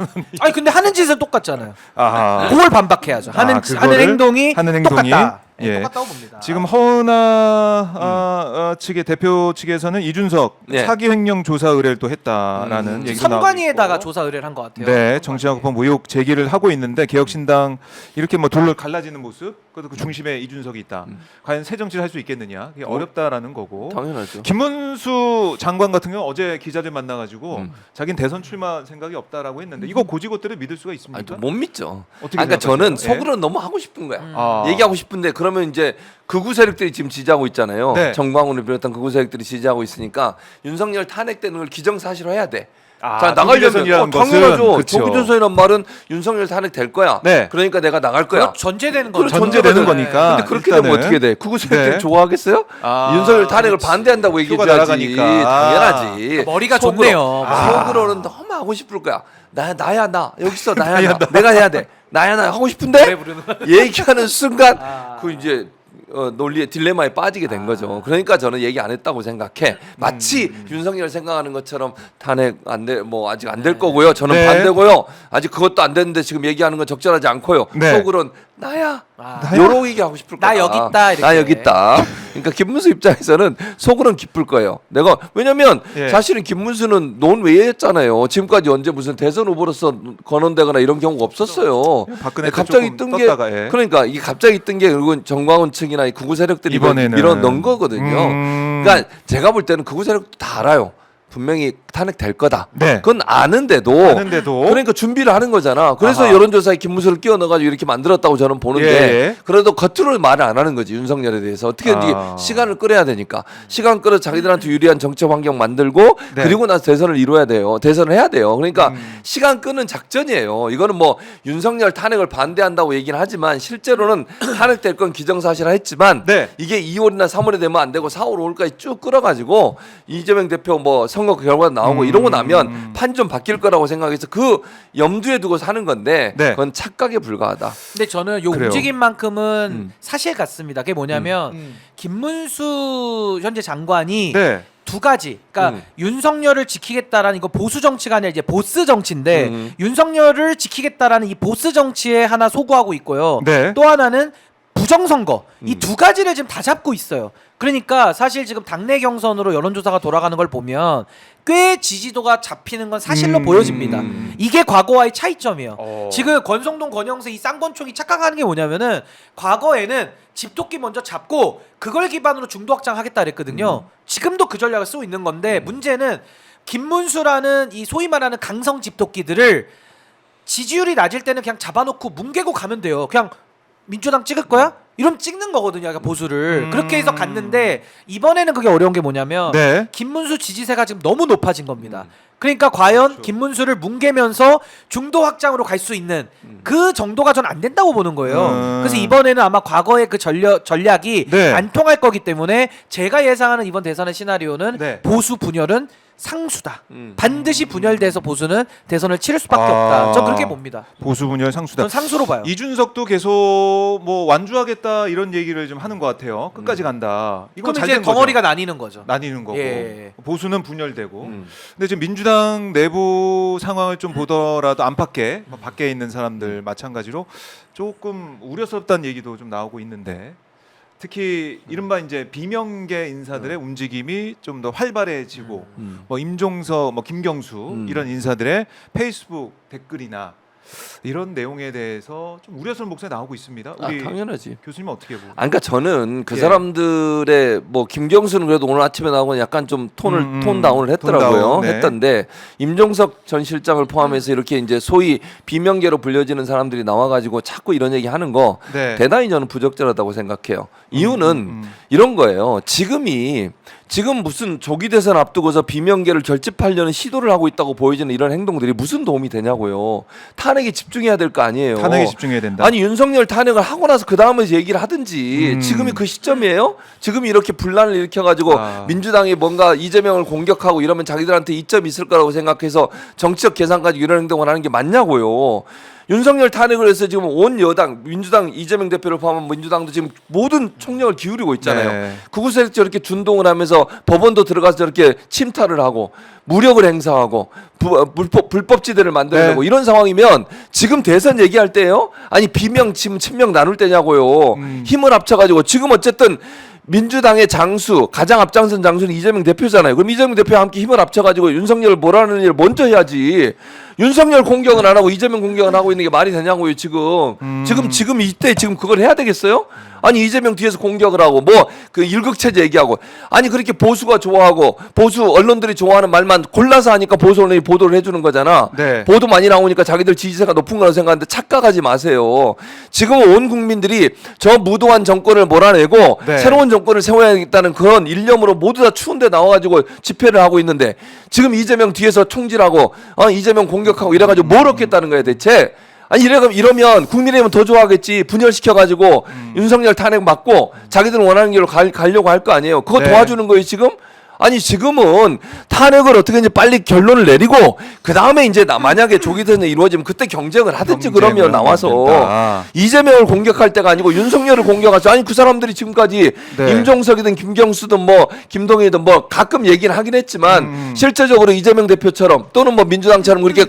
아니 근데 하는 짓은 똑같잖아요. 아하. 그걸 반박해야죠. 하는 그거를 행동이 하는 행동이 똑같다. 네, 예. 똑같다고 봅니다. 지금 허은하 측의 대표 측에서는 이준석 네. 사기 횡령 조사 의뢰를 또 했다라는 얘기도 나오고 선관위에다가 있고. 조사 의뢰를 한 것 같아요. 네, 정치학법 의혹 제기를 하고 있는데 개혁신당 이렇게 뭐 돌로 갈라지는 모습, 그래도 그 중심에 이준석이 있다. 과연 새 정치를 할 수 있겠느냐? 그게 어렵다라는 거고. 당연하죠. 김문수 장관 같은 경우 어제 기자들 만나가지고 자기는 대선 출마 생각이 없다라고 했는데 이거 고지고대를 믿을 수가 있습니까? 아니, 못 믿죠. 어떻게 그러니까 저는 생각하세요? 속으로 너무 하고 싶은 거야. 아. 얘기하고 싶은데 그러면 이제 극우 세력들이 지금 지지하고 있잖아요. 네. 정광훈을 비롯한 극우 세력들이 지지하고 있으니까 윤석열 탄핵되는 걸 기정사실화해야 돼. 아, 자 나가려면 조기조선이라는 당연하죠. 것은, 그쵸. 조기조선이란 말은 윤석열 탄핵 될 거야. 네. 그러니까 내가 나갈 거야. 그거 전제되는 거죠. 전제되는 거니까. 근데 그렇게 되면 일단은. 어떻게 돼? 극우 세력들이 네. 좋아하겠어요? 아, 윤석열 탄핵을 그렇지. 반대한다고 표가 얘기해줘야지. 날아가니까. 당연하지. 머리가 속으로, 좋네요. 속으로는 너무 하고 싶을 거야. 나야 나 여기 있어 나야 나 내가 해야 돼. 나야 나 하고 싶은데 얘기하는 순간 그 이제 논리의 딜레마에 빠지게 된 거죠. 그러니까 저는 얘기 안 했다고 생각해. 마치 윤석열 생각하는 것처럼 탄핵 아직 안 될 거고요. 저는 네. 반대고요. 아직 그것도 안 됐는데 지금 얘기하는 건 적절하지 않고요. 네. 속으로는 나야. 요런 얘기하고 싶을 거야. 나 여기 있다, 이렇게. 나 여기 있다. 그러니까 김문수 입장에서는 속으로는 기쁠 거예요. 내가 왜냐면 예. 사실은 김문수는 논외였잖아요. 지금까지 언제 무슨 대선 후보로서 거론되거나 이런 경우가 없었어요. 박근혜 때 갑자기 조금 뜬 게 떴다가, 예. 그러니까 이게 갑자기 뜬 게 결국은 정광훈 측이나 이 극우 세력들이 이번에는. 밀어넣은 거거든요. 그러니까 제가 볼 때는 극우 세력도 다 알아요. 분명히 탄핵될 거다. 네. 그건 아는데도 그러니까 준비를 하는 거잖아. 그래서 아하. 여론조사에 김문수를 끼워 넣어가지고 이렇게 만들었다고 저는 보는데 예. 그래도 겉으로 말을 안 하는 거지 윤석열에 대해서 어떻게든지 시간을 끌어야 되니까 시간 끌어 자기들한테 유리한 정책 환경 만들고 네. 그리고 나서 대선을 이뤄야 돼요. 대선을 해야 돼요. 그러니까 시간 끄는 작전이에요. 이거는 뭐 윤석열 탄핵을 반대한다고 얘기는 하지만 실제로는 탄핵될 건 기정사실화 했지만 네. 이게 2월이나 3월에 되면 안 되고 4월, 5월까지 쭉 끌어가지고 이재명 대표 뭐 선거 결과 나오고 이러고 나면 판이 좀 바뀔 거라고 생각해서 그 염두에 두고 사는 건데 네. 그건 착각에 불과하다. 근데 저는 요 그래요. 움직임만큼은 사실 같습니다. 그게 뭐냐면 김문수 현재 장관이 네. 두 가지. 그러니까 윤석열을 지키겠다라는 이거 보수 정치가 아니라 이제 보스 정치인데 윤석열을 지키겠다라는 이 보스 정치에 하나 소구하고 있고요. 네. 또 하나는 부정선거. 이 두 가지를 지금 다 잡고 있어요. 그러니까 사실 지금 당내 경선으로 여론조사가 돌아가는 걸 보면 꽤 지지도가 잡히는 건 사실로 보여집니다. 이게 과거와의 차이점이에요. 지금 권성동, 권영세 이 쌍권총이 착각하는 게 뭐냐면은 과거에는 집토끼 먼저 잡고 그걸 기반으로 중도 확장하겠다 그랬거든요. 지금도 그 전략을 쓰고 있는 건데 문제는 김문수라는 이 소위 말하는 강성 집토끼들을 지지율이 낮을 때는 그냥 잡아놓고 뭉개고 가면 돼요. 그냥 민주당 찍을 거야? 이러면 찍는 거거든요. 그러니까 보수를. 그렇게 해서 갔는데 이번에는 그게 어려운 게 뭐냐면 네. 김문수 지지세가 지금 너무 높아진 겁니다. 그러니까 과연 김문수를 뭉개면서 중도 확장으로 갈 수 있는 그 정도가 전 안 된다고 보는 거예요. 그래서 이번에는 아마 과거의 그 전략이 네. 안 통할 거기 때문에 제가 예상하는 이번 대선의 시나리오는 네. 보수 분열은 상수다. 반드시 분열돼서 보수는 대선을 치를 수밖에 없다. 전 그렇게 봅니다. 보수 분열 상수다. 전 상수로 봐요. 이준석도 계속 뭐 완주하겠다 이런 얘기를 좀 하는 것 같아요. 끝까지 간다. 이건 그럼 잘 이제 된 거죠. 덩어리가 나뉘는 거죠. 나뉘는 거고 예. 보수는 분열되고. 근데 지금 민주당 내부 상황을 좀 보더라도 안팎에 뭐 밖에 있는 사람들 마찬가지로 조금 우려스럽다는 얘기도 좀 나오고 있는데. 특히 이른바 이제 비명계 인사들의 움직임이 좀 더 활발해지고 뭐 임종석, 뭐 김경수 이런 인사들의 페이스북 댓글이나 이런 내용에 대해서 좀 우려스러운 목소리 나오고 있습니다. 우리 당연하지. 교수님은 어떻게 보세요? 그러니까 저는 그 예. 사람들의 뭐 김경수는 그래도 오늘 아침에 나오고 약간 좀 톤 다운을 했더라고요. 톤 다운, 네. 했던데 임종석 전 실장을 포함해서 이렇게 이제 소위 비명계로 불려지는 사람들이 나와가지고 자꾸 이런 얘기 하는 거 네. 대단히 저는 부적절하다고 생각해요. 이유는 이런 거예요. 지금 무슨 조기 대선 앞두고서 비명계를 결집하려는 시도를 하고 있다고 보여지는 이런 행동들이 무슨 도움이 되냐고요. 탄핵에 집중해야 될 거 아니에요. 탄핵에 집중해야 된다. 아니 윤석열 탄핵을 하고 나서 그 다음에 얘기를 하든지 지금이 그 시점이에요? 지금이 이렇게 분란을 일으켜가지고 민주당이 뭔가 이재명을 공격하고 이러면 자기들한테 이점이 있을 거라고 생각해서 정치적 계산 가지고 이런 행동을 하는 게 맞냐고요. 윤석열 탄핵을 해서 지금 온 여당 민주당 이재명 대표를 포함한 민주당도 지금 모든 총력을 기울이고 있잖아요. 네. 그곳에 저렇게 준동을 하면서 법원도 들어가서 저렇게 침탈을 하고 무력을 행사하고 불법지대를 만들려고 네. 이런 상황이면 지금 대선 얘기할 때요? 아니 비명 지금 친명 나눌 때냐고요. 힘을 합쳐가지고 지금 어쨌든 민주당의 장수 가장 앞장선 장수는 이재명 대표잖아요. 그럼 이재명 대표와 함께 힘을 합쳐가지고 윤석열을 몰아내는 일을 먼저 해야지. 윤석열 공격은 안 하고 이재명 공격은 하고 있는 게 말이 되냐고요 지금. 지금 이때 지금 그걸 해야 되겠어요? 아니 이재명 뒤에서 공격을 하고 뭐 그 일극체제 얘기하고 아니 그렇게 보수가 좋아하고 보수 언론들이 좋아하는 말만 골라서 하니까 보수 언론이 보도를 해주는 거잖아. 네. 보도 많이 나오니까 자기들 지지세가 높은 거라고 생각하는데 착각하지 마세요. 지금은 온 국민들이 저 무도한 정권을 몰아내고 네. 새로운 정권을 세워야겠다는 그런 일념으로 모두 다 추운데 나와가지고 집회를 하고 있는데 지금 이재명 뒤에서 총질하고 이재명 공격하고 이래가지고 뭘 얻겠다는 거예요 대체. 아니 이러면 국민의힘은 더 좋아하겠지. 분열시켜가지고 윤석열 탄핵 맞고 자기들은 원하는 길로 가려고 할 거 아니에요. 그거 네. 도와주는 거예요 지금? 아니 지금은 탄핵을 어떻게든지 빨리 결론을 내리고 그 다음에 이제 만약에 조기 대선이 이루어지면 그때 경쟁을 하든지 그러면 나와서 된다. 이재명을 공격할 때가 아니고 윤석열을 공격하죠. 아니 그 사람들이 지금까지 네. 임종석이든 김경수든 뭐 김동희든 뭐 가끔 얘기는 하긴 했지만 실제적으로 이재명 대표처럼 또는 뭐 민주당처럼 그렇게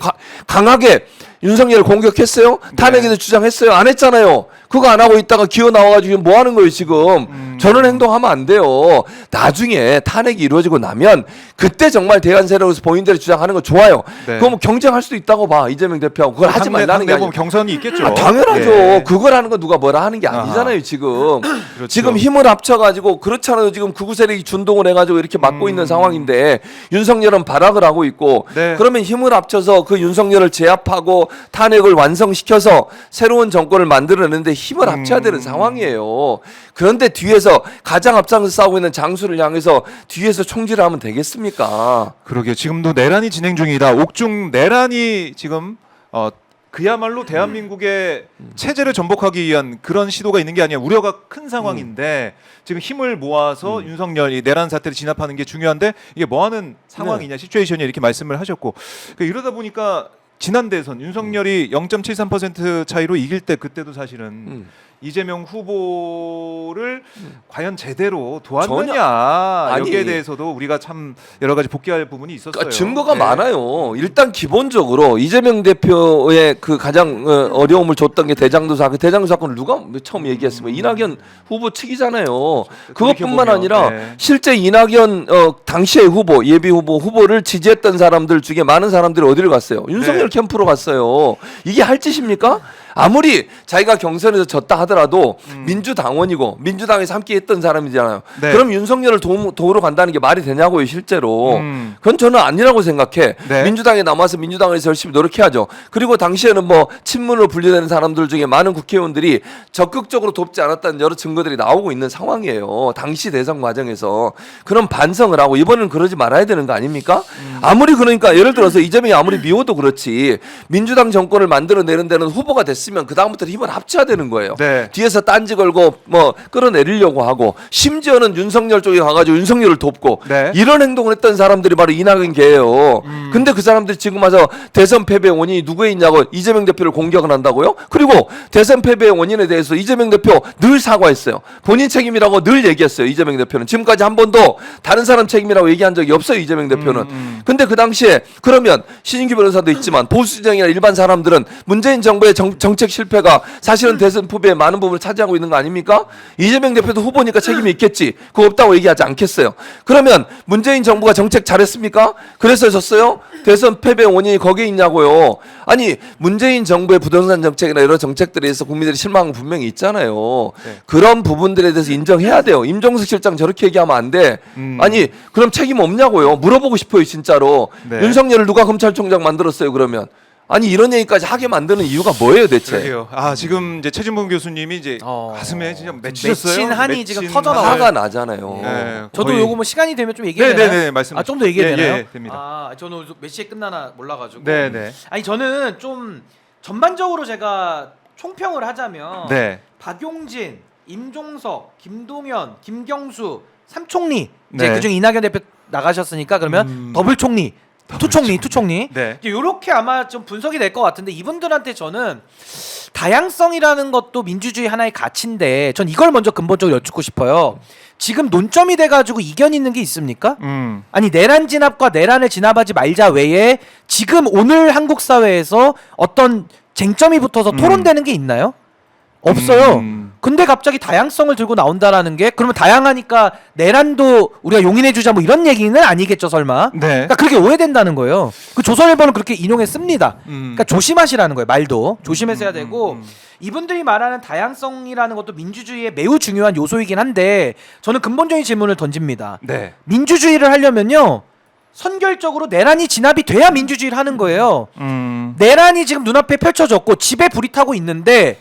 강하게 윤석열을 공격했어요? 탄핵에도 주장했어요? 안 했잖아요. 그거 안 하고 있다가 기어 나와가지고 뭐 하는 거예요 지금? 저런 행동하면 안 돼요. 나중에 탄핵이 이루어지고 나면 그때 정말 대안 세력에서 본인들이 주장하는 거 좋아요. 네. 그거 뭐 경쟁할 수도 있다고 봐 이재명 대표하고 그걸 하지 말라는 게 당내 보면 아니고. 경선이 있겠죠. 아, 당연하죠. 예. 그걸 하는 건 누가 뭐라 하는 게 아니잖아요 지금. 그렇죠. 지금 힘을 합쳐가지고 그렇잖아요. 지금 극우 세력이 준동을 해가지고 이렇게 막고 있는 상황인데 윤석열은 발악을 하고 있고 네. 그러면 힘을 합쳐서 그 윤석열을 제압하고 탄핵을 완성시켜서 새로운 정권을 만들어내는데 힘을 합쳐야 되는 상황이에요. 그런데 뒤에서 가장 앞장서 싸우고 있는 장수를 향해서 뒤에서 총질을 하면 되겠습니까? 그러게요. 지금도 내란이 진행 중이다. 옥중 내란이 지금 그야말로 대한민국의 체제를 전복하기 위한 그런 시도가 있는 게 아니라 우려가 큰 상황인데 지금 힘을 모아서 윤석열이 내란 사태를 진압하는 게 중요한데 이게 뭐 하는 상황이냐 시츄에이션이 이렇게 말씀을 하셨고 그러니까 이러다 보니까 지난 대선 윤석열이 0.73% 차이로 이길 때 그때도 사실은 이재명 후보를 과연 제대로 도왔느냐 여기에 아니. 대해서도 우리가 참 여러 가지 복귀할 부분이 있었어요. 그러니까 증거가 네. 많아요. 일단 기본적으로 이재명 대표의 그 가장 어려움을 줬던 게 대장도 사건. 대장도 사건을 누가 처음 얘기했습니까? 이낙연 후보 측이잖아요. 그것뿐만 돌이켜보면, 아니라 네. 실제 이낙연 당시의 후보, 예비 후보를 지지했던 사람들 중에 많은 사람들이 어디를 갔어요? 윤석열 네. 캠프로 갔어요. 이게 할 짓입니까? 아무리 자기가 경선에서 졌다 하더라도 민주당원이고 민주당에서 함께 했던 사람이잖아요. 네. 그럼 윤석열을 도우러 간다는 게 말이 되냐고요, 실제로. 그건 저는 아니라고 생각해. 네. 민주당에 남아서 민주당에서 열심히 노력해야죠. 그리고 당시에는 뭐 친문으로 분류되는 사람들 중에 많은 국회의원들이 적극적으로 돕지 않았다는 여러 증거들이 나오고 있는 상황이에요. 당시 대선 과정에서. 그런 반성을 하고 이번에는 그러지 말아야 되는 거 아닙니까? 아무리 그러니까 예를 들어서 이재명이 아무리 미워도 그렇지 민주당 정권을 만들어내는 데는 후보가 됐으면 그 다음부터 힘을 합쳐야 되는 거예요. 네. 뒤에서 딴지 걸고 뭐 끌어내리려고 하고 심지어는 윤석열 쪽에 가가지고 윤석열을 돕고 네. 이런 행동을 했던 사람들이 바로 이낙연 계예요. 근데 그 사람들이 지금 와서 대선 패배의 원인이 누구에 있냐고 이재명 대표를 공격을 한다고요? 그리고 대선 패배의 원인에 대해서 이재명 대표 늘 사과했어요. 본인 책임이라고 늘 얘기했어요. 이재명 대표는 지금까지 한 번도 다른 사람 책임이라고 얘기한 적이 없어요. 이재명 대표는. 근데 그 당시에 그러면 신인규 변호사도 있지만 보수진영이나 일반 사람들은 문재인 정부의 정책 실패가 사실은 대선 후보에 많은 부분을 차지하고 있는 거 아닙니까? 이재명 대표도 후보니까 책임이 있겠지. 그거 없다고 얘기하지 않겠어요. 그러면 문재인 정부가 정책 잘했습니까? 그래서 졌어요? 대선 패배 원인이 거기에 있냐고요. 아니 문재인 정부의 부동산 정책이나 여러 정책들에 대해서 국민들이 실망은 분명히 있잖아요. 네. 그런 부분들에 대해서 인정해야 돼요. 임종석 실장 저렇게 얘기하면 안 돼. 아니 그럼 책임 없냐고요. 물어보고 싶어요 진짜로. 네. 윤석열을 누가 검찰총장 만들었어요 그러면. 아니 이런 얘기까지 하게 만드는 이유가 뭐예요 대체? 그러게요. 아 지금 이제 최진봉 교수님이 이제 가슴에 진짜 맺히셨어요. 맺힌 한이 지금 맺힌 터져 나와요. 화가 나잖아요. 네, 저도 거의- 요거 뭐 시간이 되면 좀 얘기해야 되나요? 네네네 말씀. 좀 더 얘기해야 되나요? 예, 됩니다. 아 저는 몇 시에 끝나나 몰라가지고. 네네. 아니 저는 좀 전반적으로 제가 총평을 하자면 네. 박용진, 임종석, 김동연, 김경수, 삼총리 이제 네. 그중에 이낙연 대표 나가셨으니까 그러면 더블 총리, 투총리 네. 이렇게 아마 좀 분석이 될 것 같은데 이분들한테 저는 다양성이라는 것도 민주주의 하나의 가치인데 전 이걸 먼저 근본적으로 여쭙고 싶어요. 지금 논점이 돼가지고 이견 있는 게 있습니까? 아니 내란 진압과 내란을 진압하지 말자 외에 지금 오늘 한국 사회에서 어떤 쟁점이 붙어서 토론되는 게 있나요? 없어요. 근데 갑자기 다양성을 들고 나온다라는 게 그러면 다양하니까 내란도 우리가 용인해주자 뭐 이런 얘기는 아니겠죠 설마? 네. 그러니까 그렇게 오해된다는 거예요. 그 조선일보는 그렇게 인용했습니다. 그러니까 조심하시라는 거예요. 말도 조심해서 해야 되고 이분들이 말하는 다양성이라는 것도 민주주의의 매우 중요한 요소이긴 한데 저는 근본적인 질문을 던집니다. 네. 민주주의를 하려면요 선결적으로 내란이 진압이 돼야 민주주의를 하는 거예요. 내란이 지금 눈앞에 펼쳐졌고 집에 불이 타고 있는데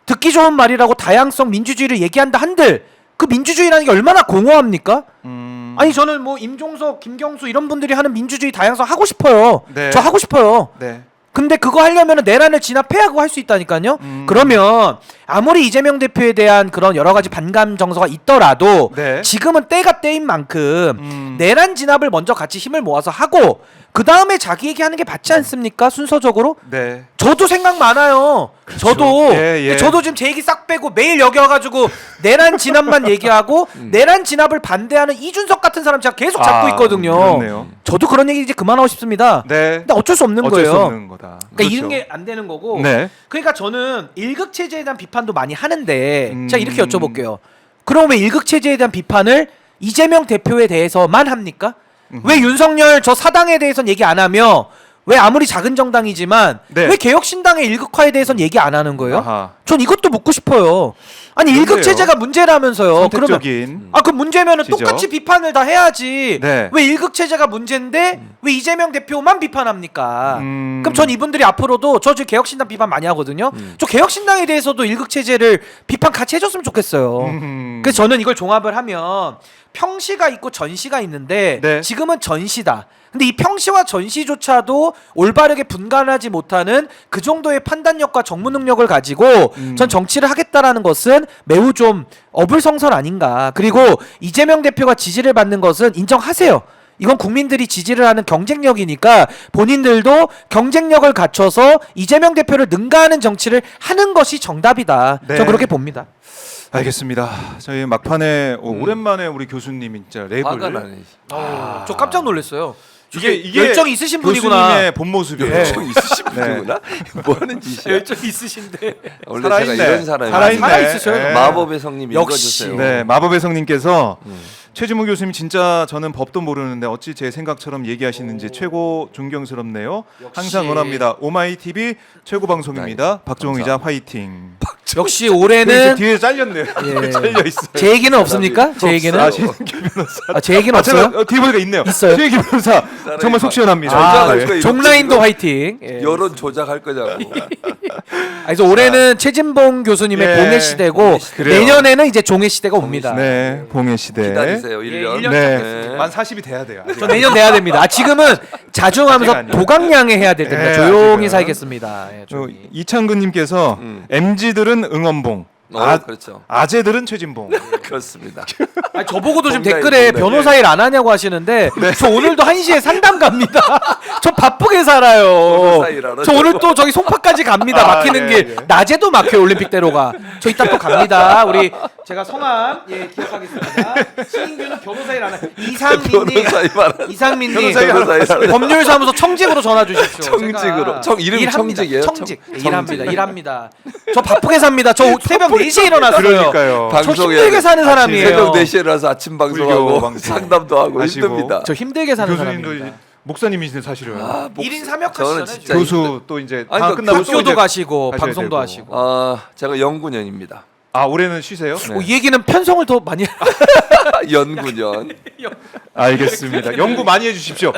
듣기 좋은 말이라고 다양성 민주주의를 얘기한다 한들 그 민주주의라는 게 얼마나 공허합니까? 아니 저는 뭐 임종석, 김경수 이런 분들이 하는 민주주의 다양성 하고 싶어요. 네. 저 하고 싶어요. 네. 근데 그거 하려면 내란을 진압해야 그거 할 수 있다니까요. 그러면 아무리 이재명 대표에 대한 그런 여러 가지 반감 정서가 있더라도 네. 지금은 때가 때인 만큼 내란 진압을 먼저 같이 힘을 모아서 하고 그 다음에 자기 얘기하는 게 맞지 않습니까? 순서적으로. 네. 저도 생각 많아요. 저도 예, 예. 저도 지금 제 얘기 싹 빼고 매일 여기 와가지고 내란 진압만 얘기하고 내란 진압을 반대하는 이준석 같은 사람 제가 계속 잡고 있거든요. 그렇네요. 저도 그런 얘기 이제 그만하고 싶습니다. 네. 근데 어쩔 수 없는 어쩔 거예요. 수 없는 거다. 그러니까 그렇죠. 이런 게 안 되는 거고. 네. 그러니까 저는 일극 체제에 대한 비판도 많이 하는데 음. 제가 이렇게 여쭤볼게요. 그럼 왜 일극 체제에 대한 비판을 이재명 대표에 대해서만 합니까? 왜 윤석열 저 사당에 대해서는 얘기 안 하며 왜 아무리 작은 정당이지만 네. 왜 개혁신당의 일극화에 대해서는 얘기 안 하는 거예요? 아하. 전 이것도 묻고 싶어요. 아니 일극 그런데요. 체제가 문제라면서요. 그러면 선택적인. 그 문제면은 지적. 똑같이 비판을 다 해야지. 네. 왜 일극 체제가 문제인데 왜 이재명 대표만 비판합니까? 그럼 전 이분들이 앞으로도 저 지금 개혁신당 비판 많이 하거든요. 저 개혁신당에 대해서도 일극 체제를 비판 같이 해줬으면 좋겠어요. 그래서 저는 이걸 종합을 하면 평시가 있고 전시가 있는데 네. 지금은 전시다. 근데 이 평시와 전시조차도 올바르게 분간하지 못하는 그 정도의 판단력과 정무 능력을 가지고 전 정치를 하겠다라는 것은 매우 좀 어불성설 아닌가. 그리고 이재명 대표가 지지를 받는 것은 인정하세요. 이건 국민들이 지지를 하는 경쟁력이니까 본인들도 경쟁력을 갖춰서 이재명 대표를 능가하는 정치를 하는 것이 정답이다. 네. 전 그렇게 봅니다. 알겠습니다. 저희 막판에 오랜만에 우리 교수님이 진짜 화가 랩을 나네. 저 깜짝 놀랐어요. 이게 열정이 있으신 분이구나. 교수님의 본 모습이에요. 좀 있으신 분이구나. 뭐 하는 짓이야? 열정이 있으신데. 원래 살아있네. 제가 이런 사람이 살아있네. 살아있으셔요. 네. 마법의 성님 역시. 읽어주세요. 네, 마법의 성님께서 최지무 교수님 진짜 저는 법도 모르는데 어찌 제 생각처럼 얘기하시는지 최고 존경스럽네요. 항상 응원합니다. 오마이 TV 최고 방송입니다. 박종훈 기자 화이팅. 역시 그 올해는 뒤에 잘렸네요. 예. 잘려 있어요. 제 얘기는 없습니까? 제 얘기는? 아, 신기 변호사. 제 얘기는 제가 없어요? 뒤에 보니까 있네요. 있어요? 신기 변호사 정말 속 시원합니다. 조작할 네. 거예요. 종라인도 화이팅. 예. 여론 조작할 거냐고. 그래서 올해는 최진봉 교수님의 예. 봉해 시대고 봉해 시대. 그래요. 내년에는 이제 종해 시대가 옵니다. 네, 봉해 시대. 기다리세요. 예, 1년. 1년 네, 만 40이 돼야 돼요. 아직. 저 내년 돼야 됩니다. 지금은 자중하면서 아직 아니에요. 도강량에 해야 될 때입니다. 예, 조용히 아직은. 살겠습니다. 예, 조용히. 이창근님께서 MZ들은 응원봉, 그렇죠. 아재들은 최진봉. 그렇습니다. 아니, 저보고도 지금 동네, 댓글에 동네. 변호사 일 안 하냐고 하시는데 저 오늘도 1시에 상담 갑니다. 저 바쁘게 살아요. 변호사 일 안 저 오늘 또 저기 송파까지 갑니다. 아, 막히는 예, 길. 예. 낮에도 막혀요. 올림픽대로가. 저 이따 또 갑니다. 우리 제가 성함 기억하겠습니다. 신인규는 변호사 일 안 하요 이상민님. 변호사 일 안 하는- 이상민님. 변호사 일 안 하는- 법률사무소 청직으로 전화 주십시오. 청직으로. 제가 이름이 일합니다. 청직이에요? 청직. 청직. 일합니다. 일합니다. 저 바쁘게 삽니다. 저 새벽 4시에 일어났어요. 그러니까요. 저 방송에 힘들게 사는 아침 사람이에요. 새벽 4시에 일어나서 아침 방송하고 불교 방송 상담도 하고 하시고. 힘듭니다. 저 힘들게 사는 교수님도 사람입니다. 목사님이시네 사실은. 아, 1인 3역 저는 하시잖아요. 진짜 교수 또 이제 아니, 다 그러니까 끝나고 또 교수도 이제 가시고 하셔야 방송도 되고. 하시고. 제가 연구년입니다. 아 올해는 쉬세요? 네. 이 얘기는 편성을 더 많이 연구년. 알겠습니다. 연구 많이 해주십시오.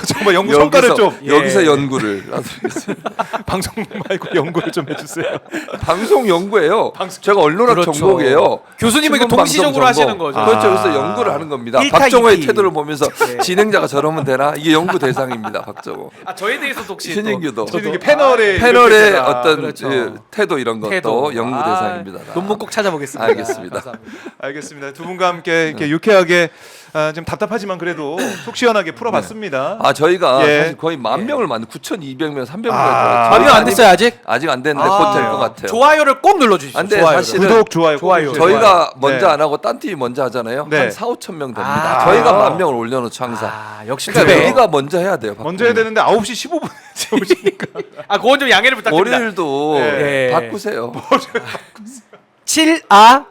정말 연구 성과를 좀 여기서 예. 연구를 하겠습니다. 방송 말고 연구를 좀 해주세요. 방송 연구예요. 제가 언론학 그렇죠. 전공이에요. 교수님은 이거 신문 동시적으로 방송 하시는 전공. 거죠. 그렇죠. 아. 그래서 연구를 하는 겁니다. 일타 박정호의 이피. 태도를 보면서 진행자가 저러면 되나? 이게 연구 대상입니다. 박정호. 아 저에 대해서도 혹시 신인규도. 저도 이게 패널에 패널의 이렇게 다- 어떤 그렇죠. 태도 이런 것도 태도. 연구 아, 대상입니다. 논문 꼭 찾아보겠습니다. 알겠습니다. 감사합니다. 알겠습니다. 두 분과 함께 이렇게 유쾌하게 좀 답답하지만 그래도 속 시원하게 풀어봤습니다. 저희가 예. 사실 거의 10,000명을 만든 9,200명, 300명 아. 반영 안 됐어요 아직? 아직 안 됐는데 아, 곧 될 것 같아요. 좋아요를 꼭 눌러주십시오. 안 돼, 좋아요를. 사실은 구독 좋아요. 꼭 좋아요. 해주세요. 저희가 네. 먼저 안 하고 딴 팀이 먼저 하잖아요. 네. 한 4,5천 명 됩니다. 아. 저희가 10,000명을 올려놓죠 항상. 역시 그러니까 두 배. 우리가 먼저 해야 돼요. 먼저 해야 되는데 9시 15분에 오시니까 그건 좀 양해를 부탁드립니다. 월요일도 네. 바꾸세요. 7아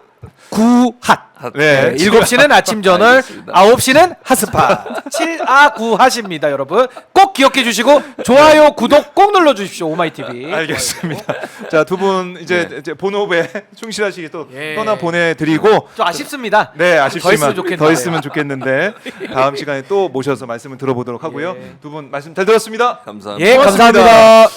9핫. 네. 7시는 아침 저널, 알겠습니다. 9시는 핫스파. 7아 9핫입니다, 여러분. 꼭 기억해 주시고 좋아요, 구독 꼭 눌러 주십시오. 오마이 TV. 알겠습니다. 자, 두 분 이제 본업에 충실하시게 또 예. 떠나 보내드리고 좀 아쉽습니다. 네, 아쉽지만 더 했으면 좋겠네요. 더 했으면 좋겠는데 다음 시간에 또 모셔서 말씀을 들어보도록 하고요. 예. 두 분 말씀 잘 들었습니다. 감사합니다. 예, 고맙습니다. 감사합니다.